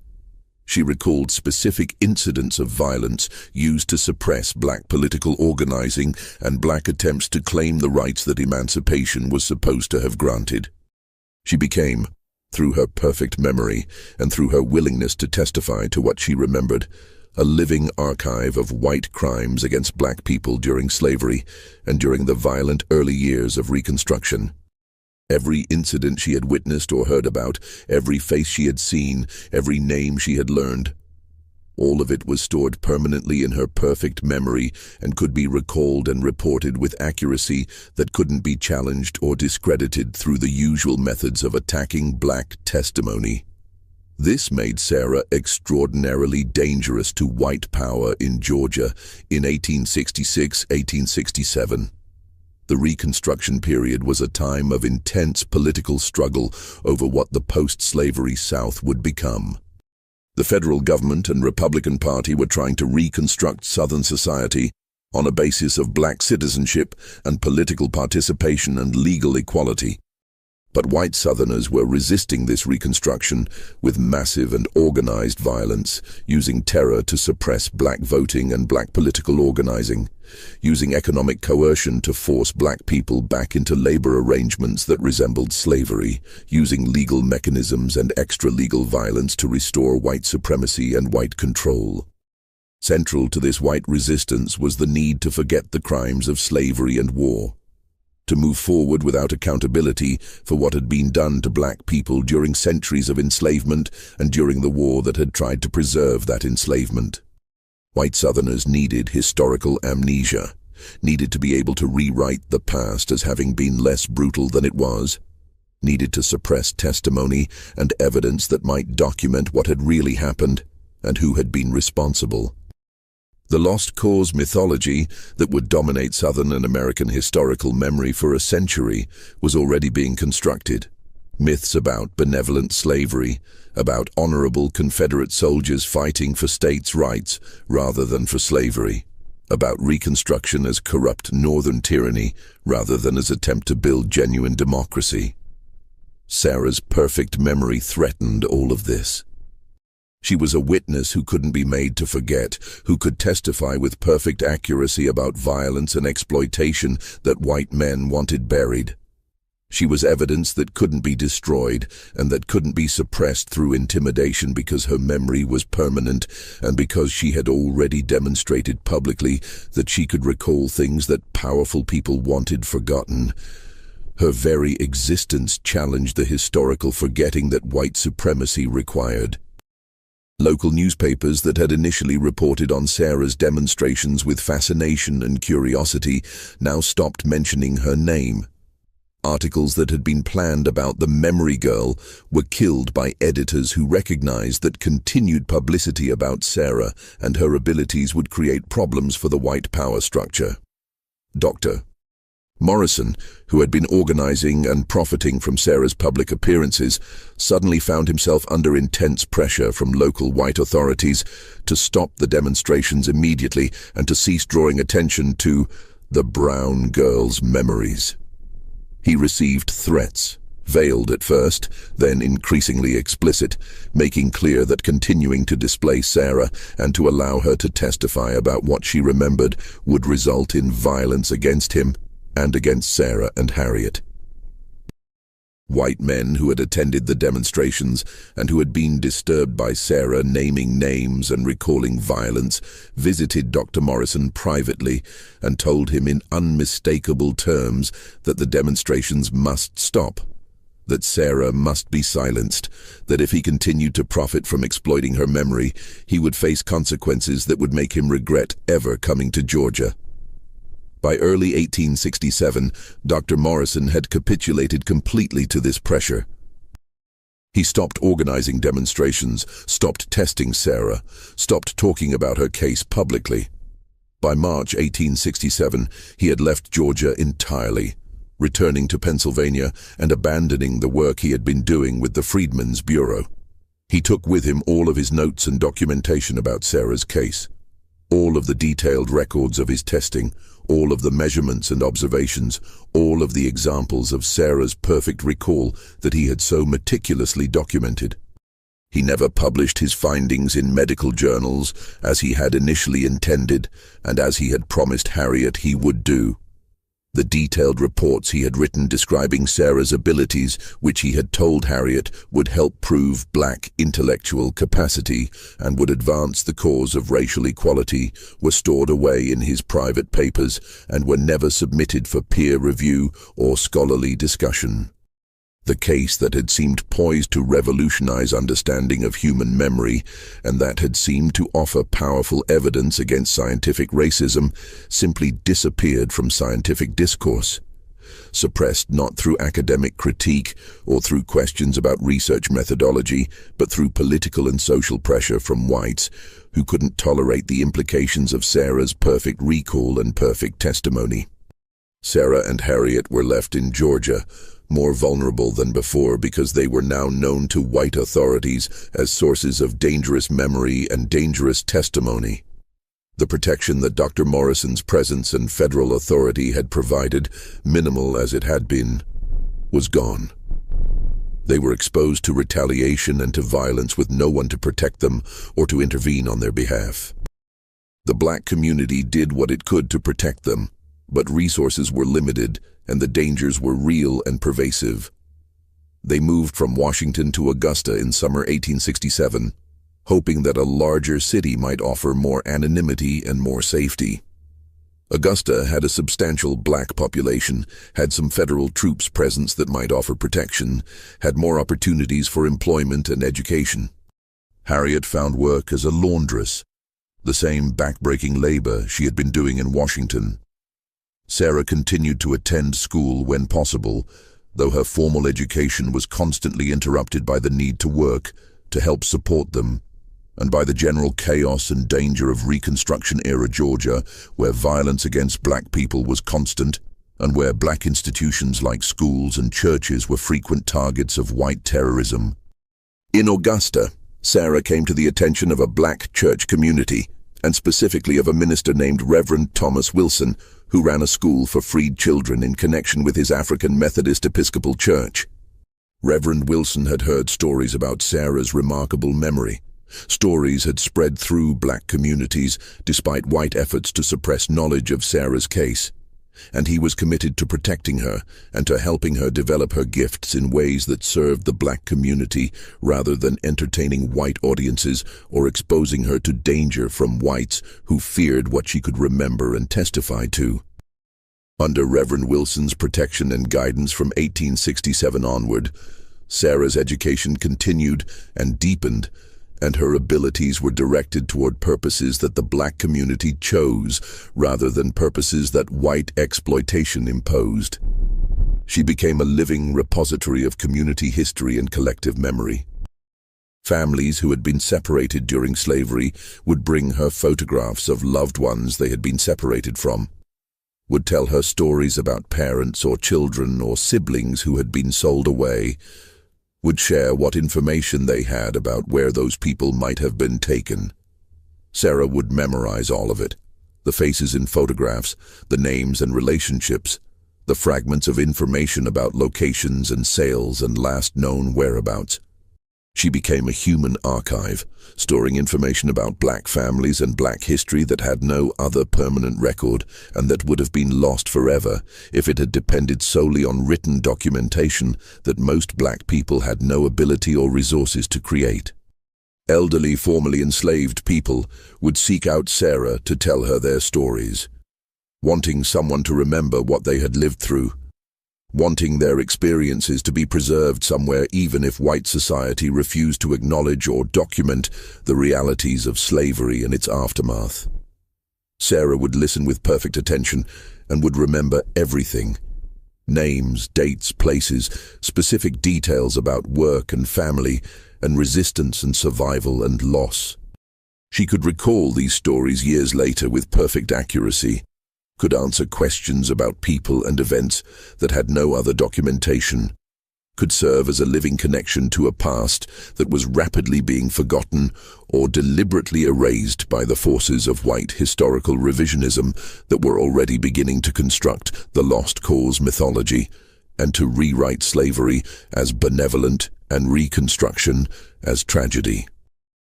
She recalled specific incidents of violence used to suppress black political organizing and black attempts to claim the rights that emancipation was supposed to have granted. She became, through her perfect memory and through her willingness to testify to what she remembered, a living archive of white crimes against black people during slavery and during the violent early years of Reconstruction. Every incident she had witnessed or heard about, every face she had seen, every name she had learned, all of it was stored permanently in her perfect memory and could be recalled and reported with accuracy that couldn't be challenged or discredited through the usual methods of attacking black testimony. This made Sarah extraordinarily dangerous to white power in Georgia in 1866-1867. The Reconstruction period was a time of intense political struggle over what the post-slavery South would become. The federal government and Republican Party were trying to reconstruct Southern society on a basis of black citizenship and political participation and legal equality. But white Southerners were resisting this reconstruction with massive and organized violence, using terror to suppress black voting and black political organizing, using economic coercion to force black people back into labor arrangements that resembled slavery, using legal mechanisms and extra-legal violence to restore white supremacy and white control. Central to this white resistance was the need to forget the crimes of slavery and war, to move forward without accountability for what had been done to black people during centuries of enslavement and during the war that had tried to preserve that enslavement. White Southerners needed historical amnesia, needed to be able to rewrite the past as having been less brutal than it was, needed to suppress testimony and evidence that might document what had really happened and who had been responsible. The lost cause mythology that would dominate Southern and American historical memory for a century was already being constructed. Myths about benevolent slavery, about honorable Confederate soldiers fighting for states' rights rather than for slavery, about Reconstruction as corrupt Northern tyranny rather than as attempt to build genuine democracy. Sarah's perfect memory threatened all of this. She was a witness who couldn't be made to forget, who could testify with perfect accuracy about violence and exploitation that white men wanted buried. She was evidence that couldn't be destroyed and that couldn't be suppressed through intimidation because her memory was permanent and because she had already demonstrated publicly that she could recall things that powerful people wanted forgotten. Her very existence challenged the historical forgetting that white supremacy required. Local newspapers that had initially reported on Sarah's demonstrations with fascination and curiosity now stopped mentioning her name. Articles that had been planned about the memory girl were killed by editors who recognized that continued publicity about Sarah and her abilities would create problems for the white power structure. Dr. Morrison, who had been organizing and profiting from Sarah's public appearances, suddenly found himself under intense pressure from local white authorities to stop the demonstrations immediately and to cease drawing attention to the brown girl's memories. He received threats, veiled at first, then increasingly explicit, making clear that continuing to display Sarah and to allow her to testify about what she remembered would result in violence against him and against Sarah and Harriet. White men who had attended the demonstrations and who had been disturbed by Sarah naming names and recalling violence visited Dr. Morrison privately and told him in unmistakable terms that the demonstrations must stop, that Sarah must be silenced, that if he continued to profit from exploiting her memory, he would face consequences that would make him regret ever coming to Georgia. By early 1867, Dr. Morrison had capitulated completely to this pressure. He stopped organizing demonstrations, stopped testing Sarah, stopped talking about her case publicly. By March 1867, he had left Georgia entirely. returning to Pennsylvania and abandoning the work he had been doing with the Freedmen's Bureau. He took with him all of his notes and documentation about Sarah's case, all of the detailed records of his testing, all of the measurements and observations, all of the examples of Sarah's perfect recall that he had so meticulously documented. He never published his findings in medical journals as he had initially intended and as he had promised Harriet he would do. The detailed reports he had written describing Sarah's abilities, which he had told Harriet would help prove black intellectual capacity and would advance the cause of racial equality, were stored away in his private papers and were never submitted for peer review or scholarly discussion. The case that had seemed poised to revolutionize understanding of human memory and that had seemed to offer powerful evidence against scientific racism simply disappeared from scientific discourse, suppressed not through academic critique or through questions about research methodology, but through political and social pressure from whites who couldn't tolerate the implications of Sarah's perfect recall and perfect testimony. Sarah and Harriet were left in Georgia, more vulnerable than before because they were now known to white authorities as sources of dangerous memory and dangerous testimony. The protection that Dr. Morrison's presence and federal authority had provided, minimal as it had been, was gone. They were exposed to retaliation and to violence with no one to protect them or to intervene on their behalf. The black community did what it could to protect them, but resources were limited and the dangers were real and pervasive. They moved from Washington to Augusta in summer 1867, hoping that a larger city might offer more anonymity and more safety. Augusta had a substantial black population, had some federal troops presence that might offer protection, had more opportunities for employment and education. Harriet found work as a laundress, the same backbreaking labor she had been doing in Washington. Sarah continued to attend school when possible, though her formal education was constantly interrupted by the need to work, to help support them, and by the general chaos and danger of Reconstruction-era Georgia, where violence against black people was constant, and where black institutions like schools and churches were frequent targets of white terrorism. In Augusta, Sarah came to the attention of a black church community, and specifically of a minister named Reverend Thomas Wilson, who ran a school for freed children in connection with his African Methodist Episcopal Church. Reverend Wilson had heard stories about Sarah's remarkable memory. Stories had spread through black communities despite white efforts to suppress knowledge of Sarah's case, and he was committed to protecting her and to helping her develop her gifts in ways that served the black community rather than entertaining white audiences or exposing her to danger from whites who feared what she could remember and testify to. Under Reverend Wilson's protection and guidance from 1867 onward, Sarah's education continued and deepened, and her abilities were directed toward purposes that the black community chose rather than purposes that white exploitation imposed. She became a living repository of community history and collective memory. Families who had been separated during slavery would bring her photographs of loved ones they had been separated from, would tell her stories about parents or children or siblings who had been sold away, would share what information they had about where those people might have been taken. Sarah would memorize all of it, the faces in photographs, the names and relationships, the fragments of information about locations and sales and last known whereabouts. She became a human archive, storing information about black families and black history that had no other permanent record and that would have been lost forever if it had depended solely on written documentation that most black people had no ability or resources to create. Elderly, formerly enslaved people would seek out Sarah to tell her their stories, wanting someone to remember what they had lived through, wanting their experiences to be preserved somewhere even if white society refused to acknowledge or document the realities of slavery and its aftermath. Sarah would listen with perfect attention and would remember everything: names, dates, places, specific details about work and family, and resistance and survival and loss. She could recall these stories years later with perfect accuracy, could answer questions about people and events that had no other documentation, could serve as a living connection to a past that was rapidly being forgotten or deliberately erased by the forces of white historical revisionism that were already beginning to construct the lost cause mythology and to rewrite slavery as benevolent and Reconstruction as tragedy.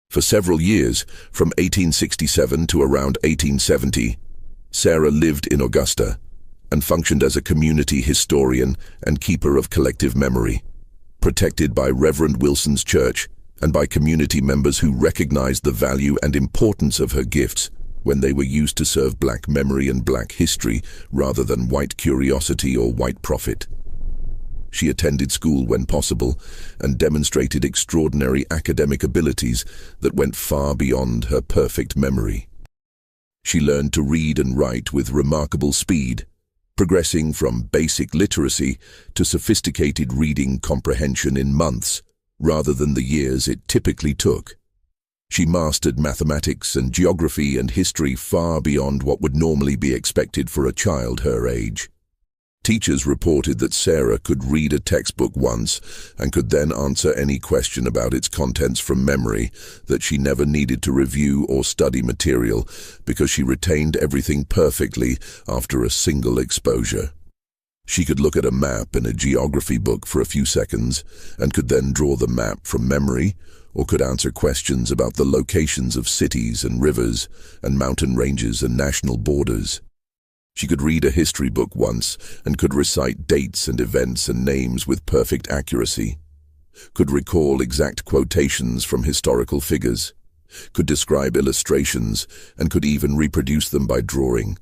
For several years, from 1867 to around 1870, Sarah lived in Augusta and functioned as a community historian and keeper of collective memory, protected by Reverend Wilson's church and by community members who recognized the value and importance of her gifts when they were used to serve black memory and black history rather than white curiosity or white profit. She attended school when possible and demonstrated extraordinary academic abilities that went far beyond her perfect memory. She learned to read and write with remarkable speed, progressing from basic literacy to sophisticated reading comprehension in months, rather than the years it typically took. She mastered mathematics and geography and history far beyond what would normally be expected for a child her age. Teachers reported that Sarah could read a textbook once and could then answer any question about its contents from memory, that she never needed to review or study material because she retained everything perfectly after a single exposure. She could look at a map in a geography book for a few seconds and could then draw the map from memory, or could answer questions about the locations of cities and rivers and mountain ranges and national borders. She could read a history book once and could recite dates and events and names with perfect accuracy, could recall exact quotations from historical figures, could describe illustrations, and could even reproduce them by drawing.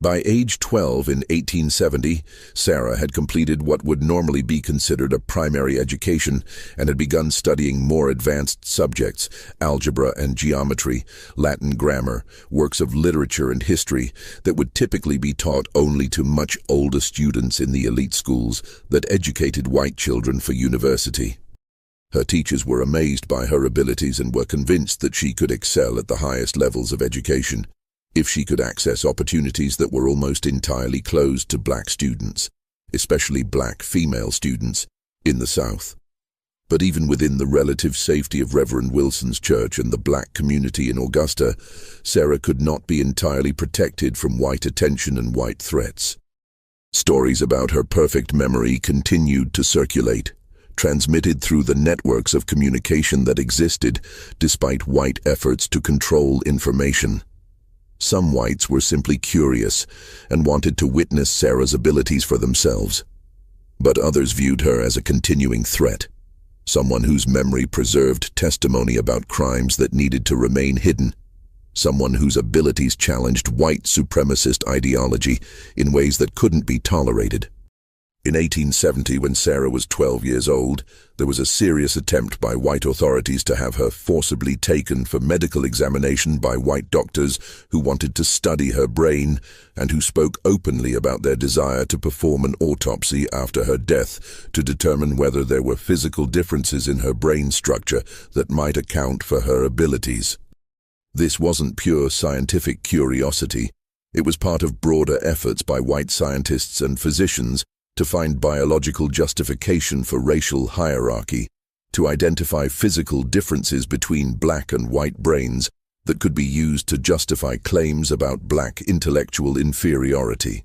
By age 12 in 1870, Sarah had completed what would normally be considered a primary education and had begun studying more advanced subjects, algebra and geometry, Latin grammar, works of literature and history that would typically be taught only to much older students in the elite schools that educated white children for university. Her teachers were amazed by her abilities and were convinced that she could excel at the highest levels of education if she could access opportunities that were almost entirely closed to black students, especially black female students, in the South. But even within the relative safety of Reverend Wilson's church and the black community in Augusta, Sarah could not be entirely protected from white attention and white threats. Stories about her perfect memory continued to circulate, transmitted through the networks of communication that existed despite white efforts to control information. Some whites were simply curious and wanted to witness Sarah's abilities for themselves, but others viewed her as a continuing threat, someone whose memory preserved testimony about crimes that needed to remain hidden, someone whose abilities challenged white supremacist ideology in ways that couldn't be tolerated. In 1870, when Sarah was 12 years old, there was a serious attempt by white authorities to have her forcibly taken for medical examination by white doctors who wanted to study her brain and who spoke openly about their desire to perform an autopsy after her death to determine whether there were physical differences in her brain structure that might account for her abilities. This wasn't pure scientific curiosity. It was part of broader efforts by white scientists and physicians to find biological justification for racial hierarchy, to identify physical differences between black and white brains that could be used to justify claims about black intellectual inferiority.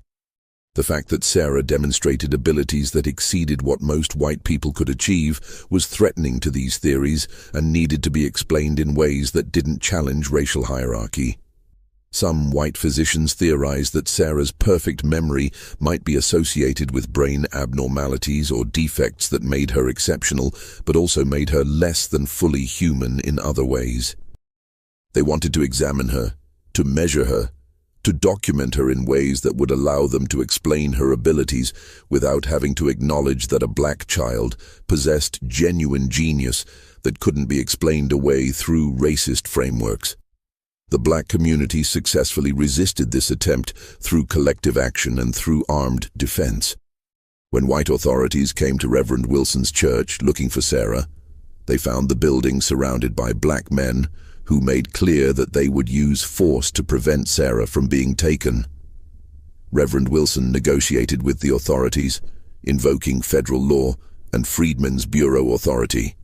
The fact that Sarah demonstrated abilities that exceeded what most white people could achieve was threatening to these theories and needed to be explained in ways that didn't challenge racial hierarchy. Some white physicians theorized that Sarah's perfect memory might be associated with brain abnormalities or defects that made her exceptional, but also made her less than fully human in other ways. They wanted to examine her, to measure her, to document her in ways that would allow them to explain her abilities without having to acknowledge that a black child possessed genuine genius that couldn't be explained away through racist frameworks. The black community successfully resisted this attempt through collective action and through armed defense. When white authorities came to Reverend Wilson's church looking for Sarah, they found the building surrounded by black men who made clear that they would use force to prevent Sarah from being taken. Reverend Wilson negotiated with the authorities, invoking federal law and Freedmen's Bureau authority,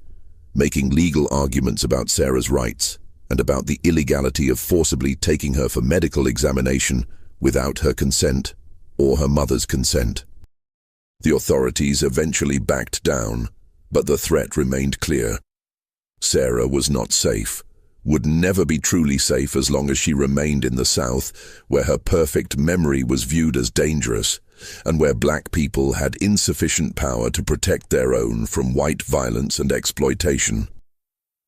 making legal arguments about Sarah's rights and about the illegality of forcibly taking her for medical examination without her consent or her mother's consent. The authorities eventually backed down, but the threat remained clear. Sarah was not safe, would never be truly safe as long as she remained in the South, where her perfect memory was viewed as dangerous, and where black people had insufficient power to protect their own from white violence and exploitation.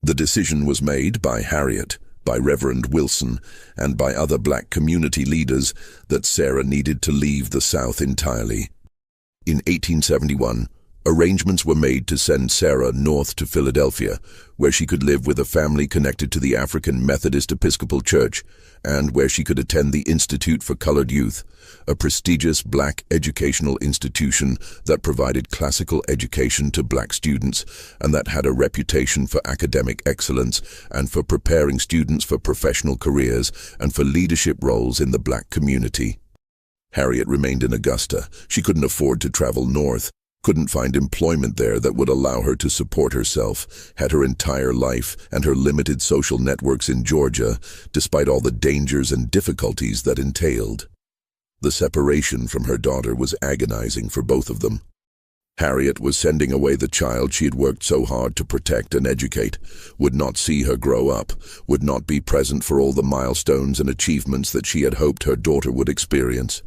The decision was made by Harriet, by Reverend Wilson, and by other black community leaders that Sarah needed to leave the South entirely. In 1871, arrangements were made to send Sarah north to Philadelphia, where she could live with a family connected to the African Methodist Episcopal Church, and where she could attend the Institute for Colored Youth, a prestigious black educational institution that provided classical education to black students and that had a reputation for academic excellence and for preparing students for professional careers and for leadership roles in the black community. Harriet remained in Augusta. She couldn't afford to travel north, couldn't find employment there that would allow her to support herself, had her entire life and her limited social networks in Georgia, despite all the dangers and difficulties that entailed. The separation from her daughter was agonizing for both of them. Harriet was sending away the child she had worked so hard to protect and educate, would not see her grow up, would not be present for all the milestones and achievements that she had hoped her daughter would experience.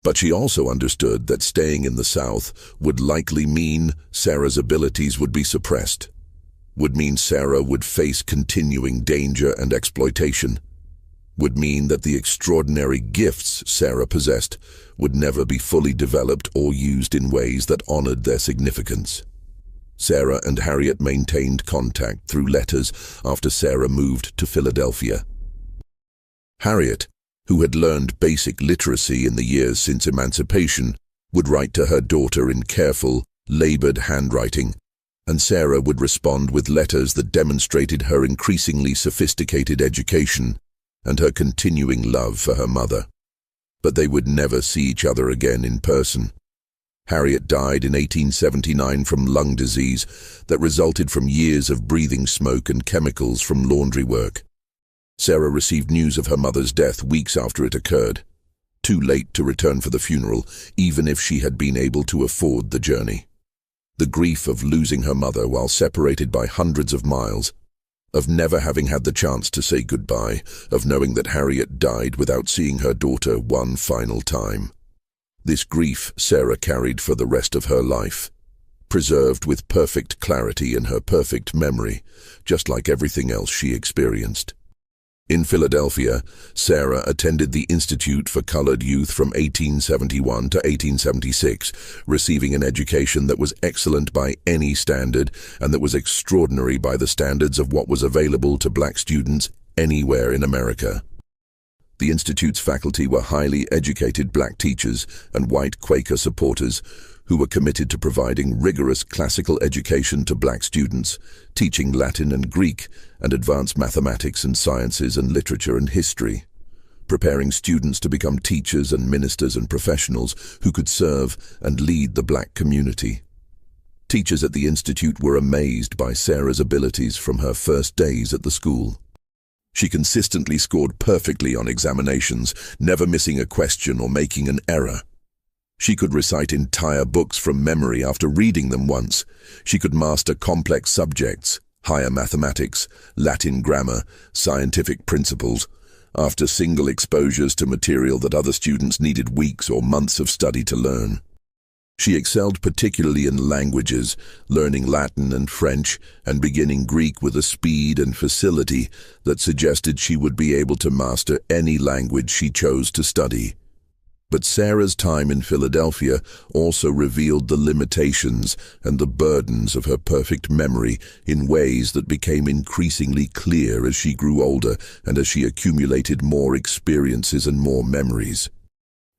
But she also understood that staying in the South would likely mean Sarah's abilities would be suppressed, would mean Sarah would face continuing danger and exploitation, would mean that the extraordinary gifts Sarah possessed would never be fully developed or used in ways that honored their significance. Sarah and Harriet maintained contact through letters after Sarah moved to Philadelphia. Harriet, who had learned basic literacy in the years since emancipation, would write to her daughter in careful, labored handwriting, and Sarah would respond with letters that demonstrated her increasingly sophisticated education and her continuing love for her mother. But they would never see each other again in person. Harriet died in 1879 from lung disease that resulted from years of breathing smoke and chemicals from laundry work. Sarah received news of her mother's death weeks after it occurred, too late to return for the funeral, even if she had been able to afford the journey. The grief of losing her mother while separated by hundreds of miles, of never having had the chance to say goodbye, of knowing that Harriet died without seeing her daughter one final time. This grief Sarah carried for the rest of her life, preserved with perfect clarity in her perfect memory, just like everything else she experienced. In Philadelphia, Sarah attended the Institute for Colored Youth from 1871 to 1876, receiving an education that was excellent by any standard and that was extraordinary by the standards of what was available to black students anywhere in America. The Institute's faculty were highly educated black teachers and white Quaker supporters who were committed to providing rigorous classical education to black students, teaching Latin and Greek, and advanced mathematics and sciences and literature and history, preparing students to become teachers and ministers and professionals who could serve and lead the black community. Teachers at the Institute were amazed by Sarah's abilities from her first days at the school. She consistently scored perfectly on examinations, never missing a question or making an error. She could recite entire books from memory after reading them once. She could master complex subjects, higher mathematics, Latin grammar, scientific principles, after single exposures to material that other students needed weeks or months of study to learn. She excelled particularly in languages, learning Latin and French and beginning Greek with a speed and facility that suggested she would be able to master any language she chose to study. But Sarah's time in Philadelphia also revealed the limitations and the burdens of her perfect memory in ways that became increasingly clear as she grew older and as she accumulated more experiences and more memories.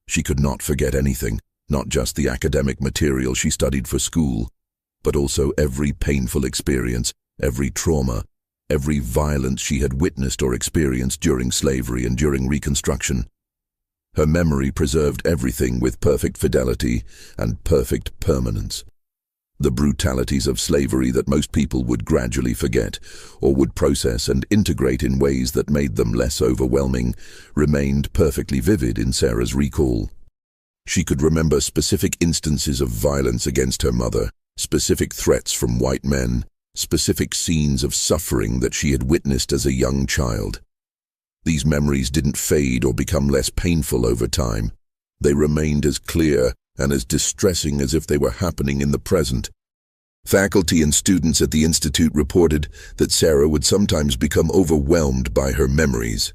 She could not forget anything, not just the academic material she studied for school, but also every painful experience, every trauma, every violence she had witnessed or experienced during slavery and during Reconstruction. Her memory preserved everything with perfect fidelity and perfect permanence. The brutalities of slavery that most people would gradually forget, or would process and integrate in ways that made them less overwhelming, remained perfectly vivid in Sarah's recall. She could remember specific instances of violence against her mother, specific threats from white men, specific scenes of suffering that she had witnessed as a young child. These memories didn't fade or become less painful over time. They remained as clear and as distressing as if they were happening in the present. Faculty and students at the Institute reported that Sarah would sometimes become overwhelmed by her memories,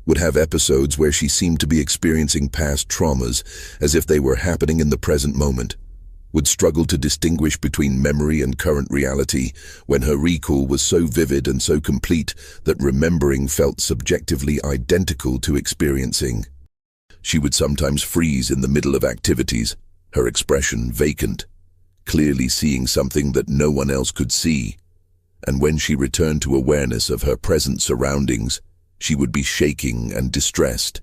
would have episodes where she seemed to be experiencing past traumas as if they were happening in the present moment, would struggle to distinguish between memory and current reality when her recall was so vivid and so complete that remembering felt subjectively identical to experiencing. She would sometimes freeze in the middle of activities, her expression vacant, clearly seeing something that no one else could see. And when she returned to awareness of her present surroundings, she would be shaking and distressed,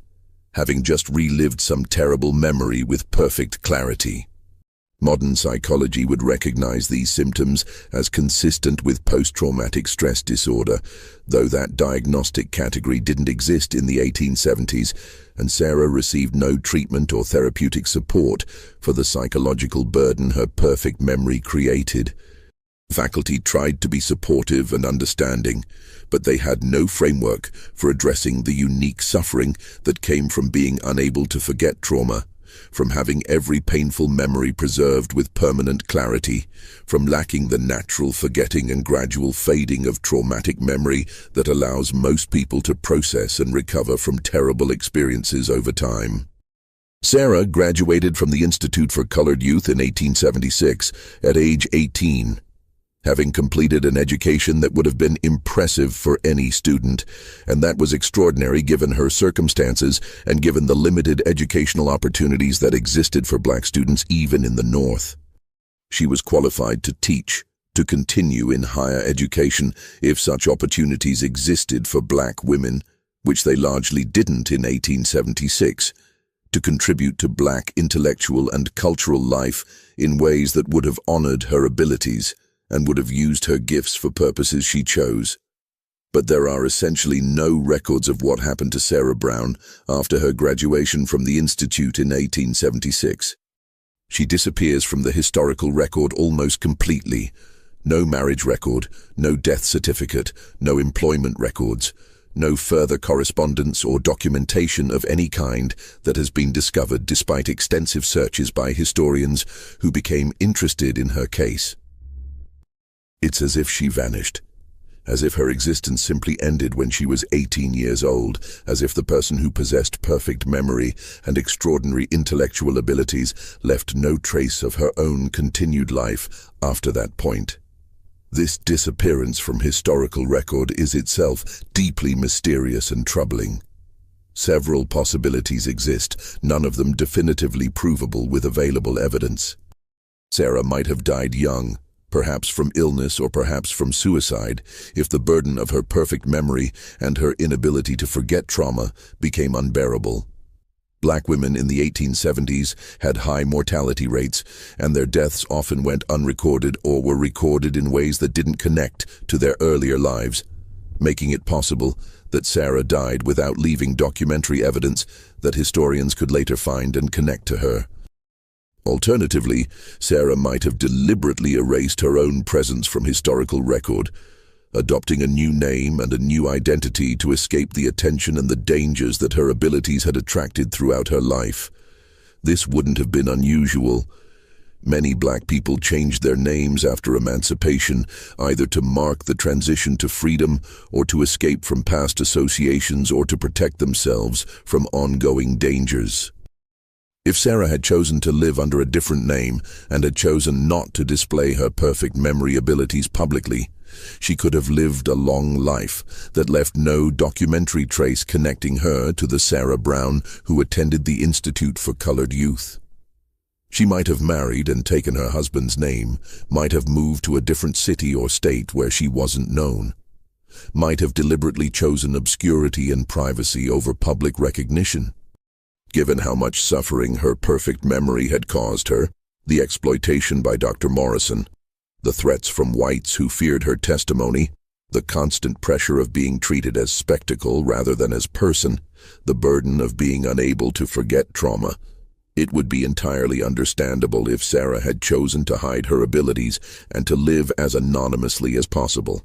having just relived some terrible memory with perfect clarity. Modern psychology would recognize these symptoms as consistent with post-traumatic stress disorder, though that diagnostic category didn't exist in the 1870s, and Sarah received no treatment or therapeutic support for the psychological burden her perfect memory created. Faculty tried to be supportive and understanding, but they had no framework for addressing the unique suffering that came from being unable to forget trauma, from having every painful memory preserved with permanent clarity, from lacking the natural forgetting and gradual fading of traumatic memory that allows most people to process and recover from terrible experiences over time. Sarah graduated from the Institute for Colored Youth in 1876 at age 18. Having completed an education that would have been impressive for any student, and that was extraordinary given her circumstances and given the limited educational opportunities that existed for black students even in the North. She was qualified to teach, to continue in higher education if such opportunities existed for black women, which they largely didn't in 1876, to contribute to black intellectual and cultural life in ways that would have honored her abilities and would have used her gifts for purposes she chose. But there are essentially no records of what happened to Sarah Brown after her graduation from the Institute in 1876. She disappears from the historical record almost completely. No marriage record, no death certificate, no employment records, no further correspondence or documentation of any kind that has been discovered despite extensive searches by historians who became interested in her case. It's as if she vanished, as if her existence simply ended when she was 18 years old, as if the person who possessed perfect memory and extraordinary intellectual abilities left no trace of her own continued life after that point. This disappearance from historical record is itself deeply mysterious and troubling. Several possibilities exist, none of them definitively provable with available evidence. Sarah might have died young, perhaps from illness or perhaps from suicide, if the burden of her perfect memory and her inability to forget trauma became unbearable. Black women in the 1870s had high mortality rates, and their deaths often went unrecorded or were recorded in ways that didn't connect to their earlier lives, making it possible that Sarah died without leaving documentary evidence that historians could later find and connect to her. Alternatively, Sarah might have deliberately erased her own presence from historical record, adopting a new name and a new identity to escape the attention and the dangers that her abilities had attracted throughout her life. This wouldn't have been unusual. Many black people changed their names after emancipation, either to mark the transition to freedom or to escape from past associations or to protect themselves from ongoing dangers. If Sarah had chosen to live under a different name and had chosen not to display her perfect memory abilities publicly, she could have lived a long life that left no documentary trace connecting her to the Sarah Brown who attended the Institute for Colored Youth. She might have married and taken her husband's name, might have moved to a different city or state where she wasn't known, might have deliberately chosen obscurity and privacy over public recognition. Given how much suffering her perfect memory had caused her, the exploitation by Dr. Morrison, the threats from whites who feared her testimony, the constant pressure of being treated as spectacle rather than as person, the burden of being unable to forget trauma, it would be entirely understandable if Sarah had chosen to hide her abilities and to live as anonymously as possible.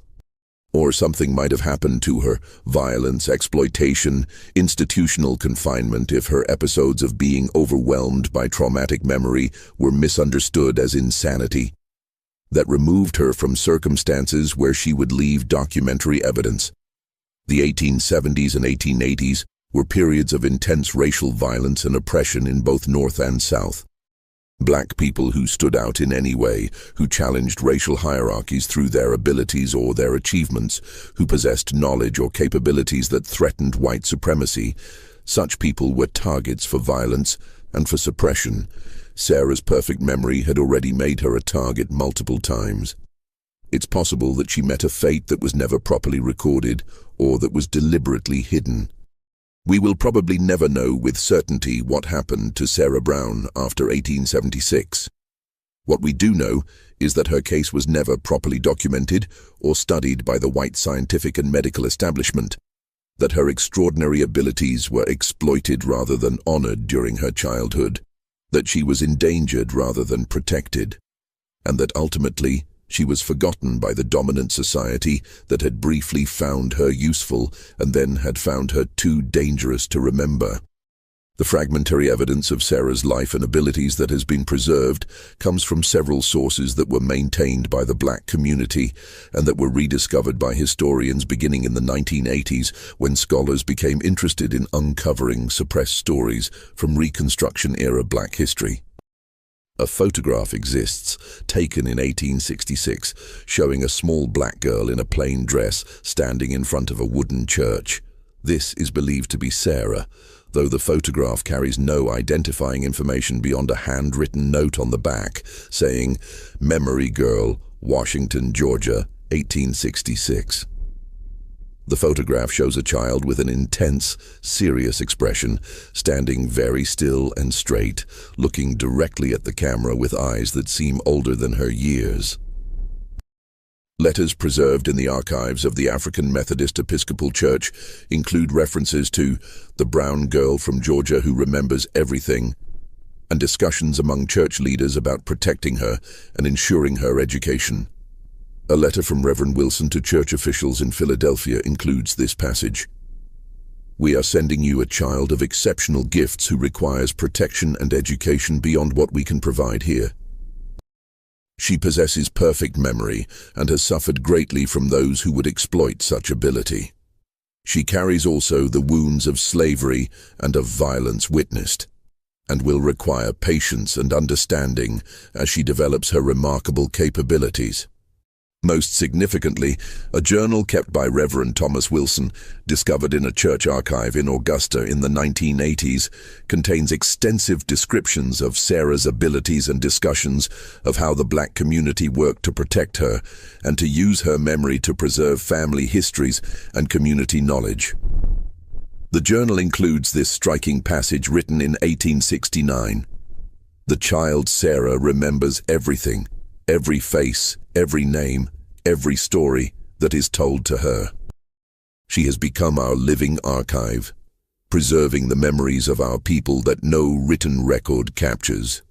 Or something might have happened to her, violence, exploitation, institutional confinement, if her episodes of being overwhelmed by traumatic memory were misunderstood as insanity, that removed her from circumstances where she would leave documentary evidence. The 1870s and 1880s were periods of intense racial violence and oppression in both North and South. Black people who stood out in any way, who challenged racial hierarchies through their abilities or their achievements, who possessed knowledge or capabilities that threatened white supremacy, such people were targets for violence and for suppression. Sarah's perfect memory had already made her a target multiple times. It's possible that she met a fate that was never properly recorded or that was deliberately hidden. We will probably never know with certainty what happened to Sarah Brown after 1876. What we do know is that her case was never properly documented or studied by the white scientific and medical establishment, that her extraordinary abilities were exploited rather than honored during her childhood, that she was endangered rather than protected, and that ultimately she was forgotten by the dominant society that had briefly found her useful and then had found her too dangerous to remember. The fragmentary evidence of Sarah's life and abilities that has been preserved comes from several sources that were maintained by the black community and that were rediscovered by historians beginning in the 1980s, when scholars became interested in uncovering suppressed stories from Reconstruction-era black history. A photograph exists, taken in 1866, showing a small black girl in a plain dress standing in front of a wooden church. This is believed to be Sarah, though the photograph carries no identifying information beyond a handwritten note on the back, saying, "Memory Girl, Washington, Georgia, 1866. The photograph shows a child with an intense, serious expression, standing very still and straight, looking directly at the camera with eyes that seem older than her years. Letters preserved in the archives of the African Methodist Episcopal Church include references to the brown girl from Georgia who remembers everything, and discussions among church leaders about protecting her and ensuring her education. A letter from Reverend Wilson to church officials in Philadelphia includes this passage. "We are sending you a child of exceptional gifts who requires protection and education beyond what we can provide here. She possesses perfect memory and has suffered greatly from those who would exploit such ability. She carries also the wounds of slavery and of violence witnessed, and will require patience and understanding as she develops her remarkable capabilities." Most significantly, a journal kept by Reverend Thomas Wilson, discovered in a church archive in Augusta in the 1980s, contains extensive descriptions of Sarah's abilities and discussions of how the black community worked to protect her and to use her memory to preserve family histories and community knowledge. The journal includes this striking passage written in 1869. "The child Sarah remembers everything, every face, every name, every story that is told to her. She has become our living archive, preserving the memories of our people that no written record captures.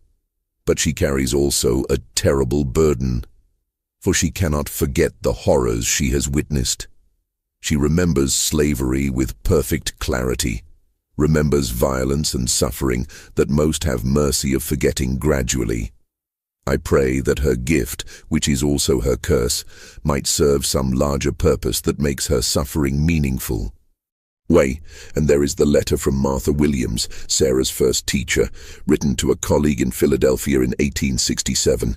But she carries also a terrible burden, for she cannot forget the horrors she has witnessed. She remembers slavery with perfect clarity, remembers violence and suffering that most have mercy of forgetting gradually. I pray that her gift, which is also her curse, might serve some larger purpose that makes her suffering meaningful." And there is the letter from Martha Williams, Sarah's first teacher, written to a colleague in Philadelphia in 1867.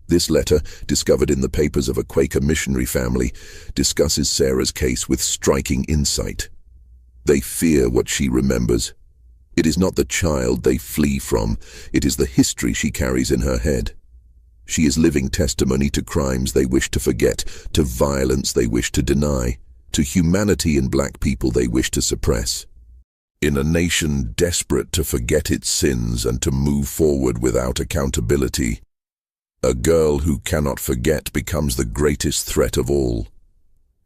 This letter, discovered in the papers of a Quaker missionary family, discusses Sarah's case with striking insight. They fear what she remembers. It is not the child they flee from, it is the history she carries in her head. She is living testimony to crimes they wish to forget, to violence they wish to deny, to humanity in black people they wish to suppress. In a nation desperate to forget its sins and to move forward without accountability, a girl who cannot forget becomes the greatest threat of all.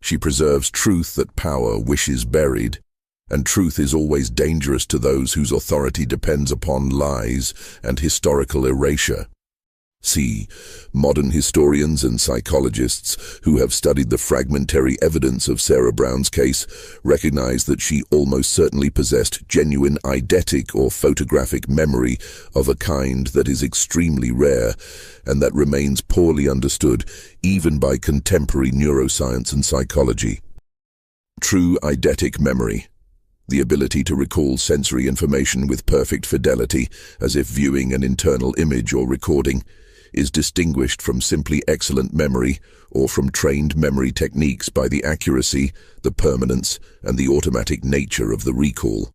She preserves truth that power wishes buried, and truth is always dangerous to those whose authority depends upon lies and historical erasure. See, modern historians and psychologists who have studied the fragmentary evidence of Sarah Brown's case recognize that she almost certainly possessed genuine eidetic or photographic memory of a kind that is extremely rare and that remains poorly understood even by contemporary neuroscience and psychology. True eidetic memory, the ability to recall sensory information with perfect fidelity as if viewing an internal image or recording, is distinguished from simply excellent memory or from trained memory techniques by the accuracy, the permanence, and the automatic nature of the recall.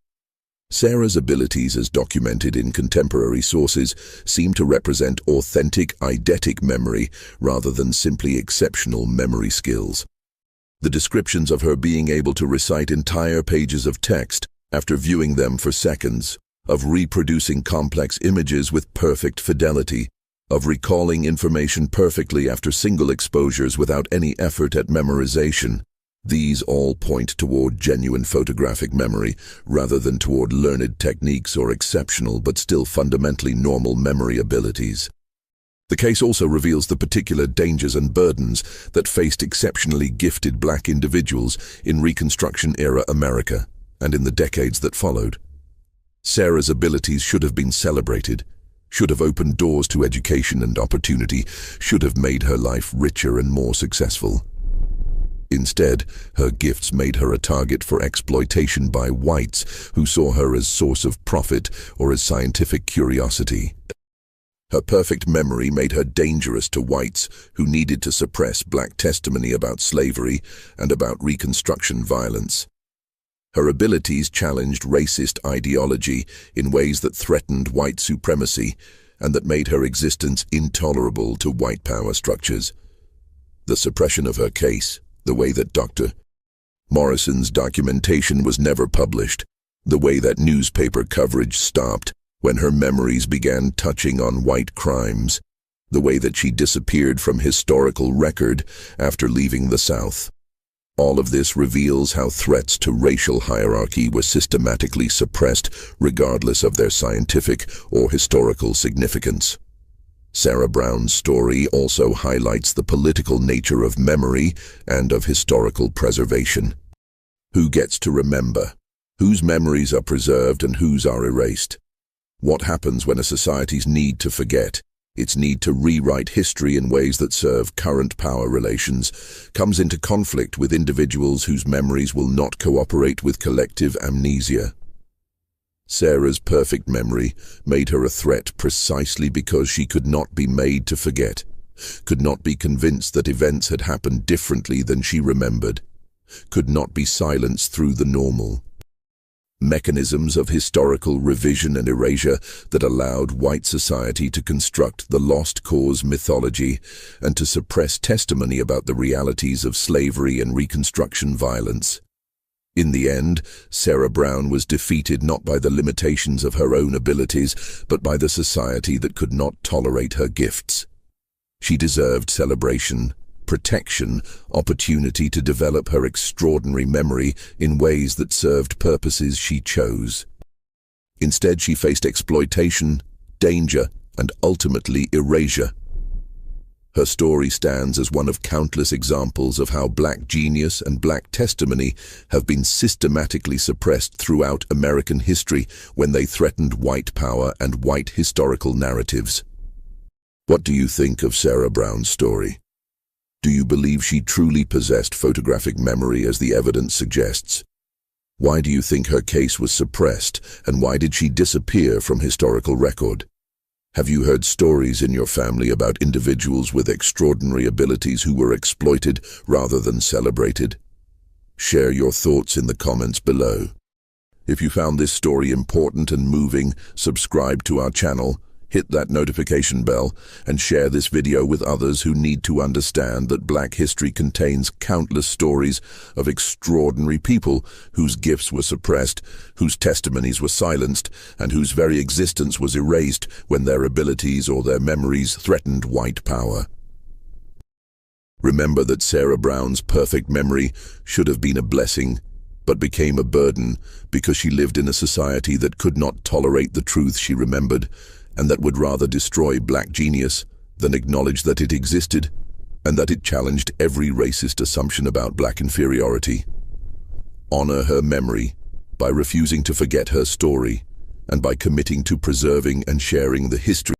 Sarah's abilities as documented in contemporary sources seem to represent authentic eidetic memory rather than simply exceptional memory skills. The descriptions of her being able to recite entire pages of text after viewing them for seconds, of reproducing complex images with perfect fidelity, of recalling information perfectly after single exposures without any effort at memorization. These all point toward genuine photographic memory rather than toward learned techniques or exceptional but still fundamentally normal memory abilities. The case also reveals the particular dangers and burdens that faced exceptionally gifted black individuals in Reconstruction-era America and in the decades that followed. Sarah's abilities should have been celebrated, should have opened doors to education and opportunity, should have made her life richer and more successful. Instead, her gifts made her a target for exploitation by whites who saw her as source of profit or as scientific curiosity. Her perfect memory made her dangerous to whites who needed to suppress black testimony about slavery and about Reconstruction violence. Her abilities challenged racist ideology in ways that threatened white supremacy and that made her existence intolerable to white power structures. The suppression of her case, the way that Dr. Morrison's documentation was never published, the way that newspaper coverage stopped when her memories began touching on white crimes, the way that she disappeared from historical record after leaving the South. All of this reveals how threats to racial hierarchy were systematically suppressed regardless of their scientific or historical significance. Sarah Brown's story also highlights the political nature of memory and of historical preservation. Who gets to remember? Whose memories are preserved and whose are erased? What happens when a society's need to forget, its need to rewrite history in ways that serve current power relations, comes into conflict with individuals whose memories will not cooperate with collective amnesia? Sarah's perfect memory made her a threat precisely because she could not be made to forget, could not be convinced that events had happened differently than she remembered, could not be silenced through the normal mechanisms of historical revision and erasure that allowed white society to construct the lost cause mythology and to suppress testimony about the realities of slavery and Reconstruction violence. In the end, Sarah Brown was defeated not by the limitations of her own abilities, but by the society that could not tolerate her gifts. She deserved celebration, protection, opportunity to develop her extraordinary memory in ways that served purposes she chose. Instead, she faced exploitation, danger, and ultimately erasure. Her story stands as one of countless examples of how black genius and black testimony have been systematically suppressed throughout American history when they threatened white power and white historical narratives. What do you think of Sarah Brown's story? Do you believe she truly possessed photographic memory as the evidence suggests? Why do you think her case was suppressed, and why did she disappear from historical record? Have you heard stories in your family about individuals with extraordinary abilities who were exploited rather than celebrated? Share your thoughts in the comments below. If you found this story important and moving, subscribe to our channel, hit that notification bell, and share this video with others who need to understand that Black history contains countless stories of extraordinary people whose gifts were suppressed, whose testimonies were silenced, and whose very existence was erased when their abilities or their memories threatened white power. Remember that Sarah Brown's perfect memory should have been a blessing, but became a burden because she lived in a society that could not tolerate the truth she remembered, and that would rather destroy Black genius than acknowledge that it existed, and that it challenged every racist assumption about Black inferiority. Honor her memory by refusing to forget her story, and by committing to preserving and sharing the history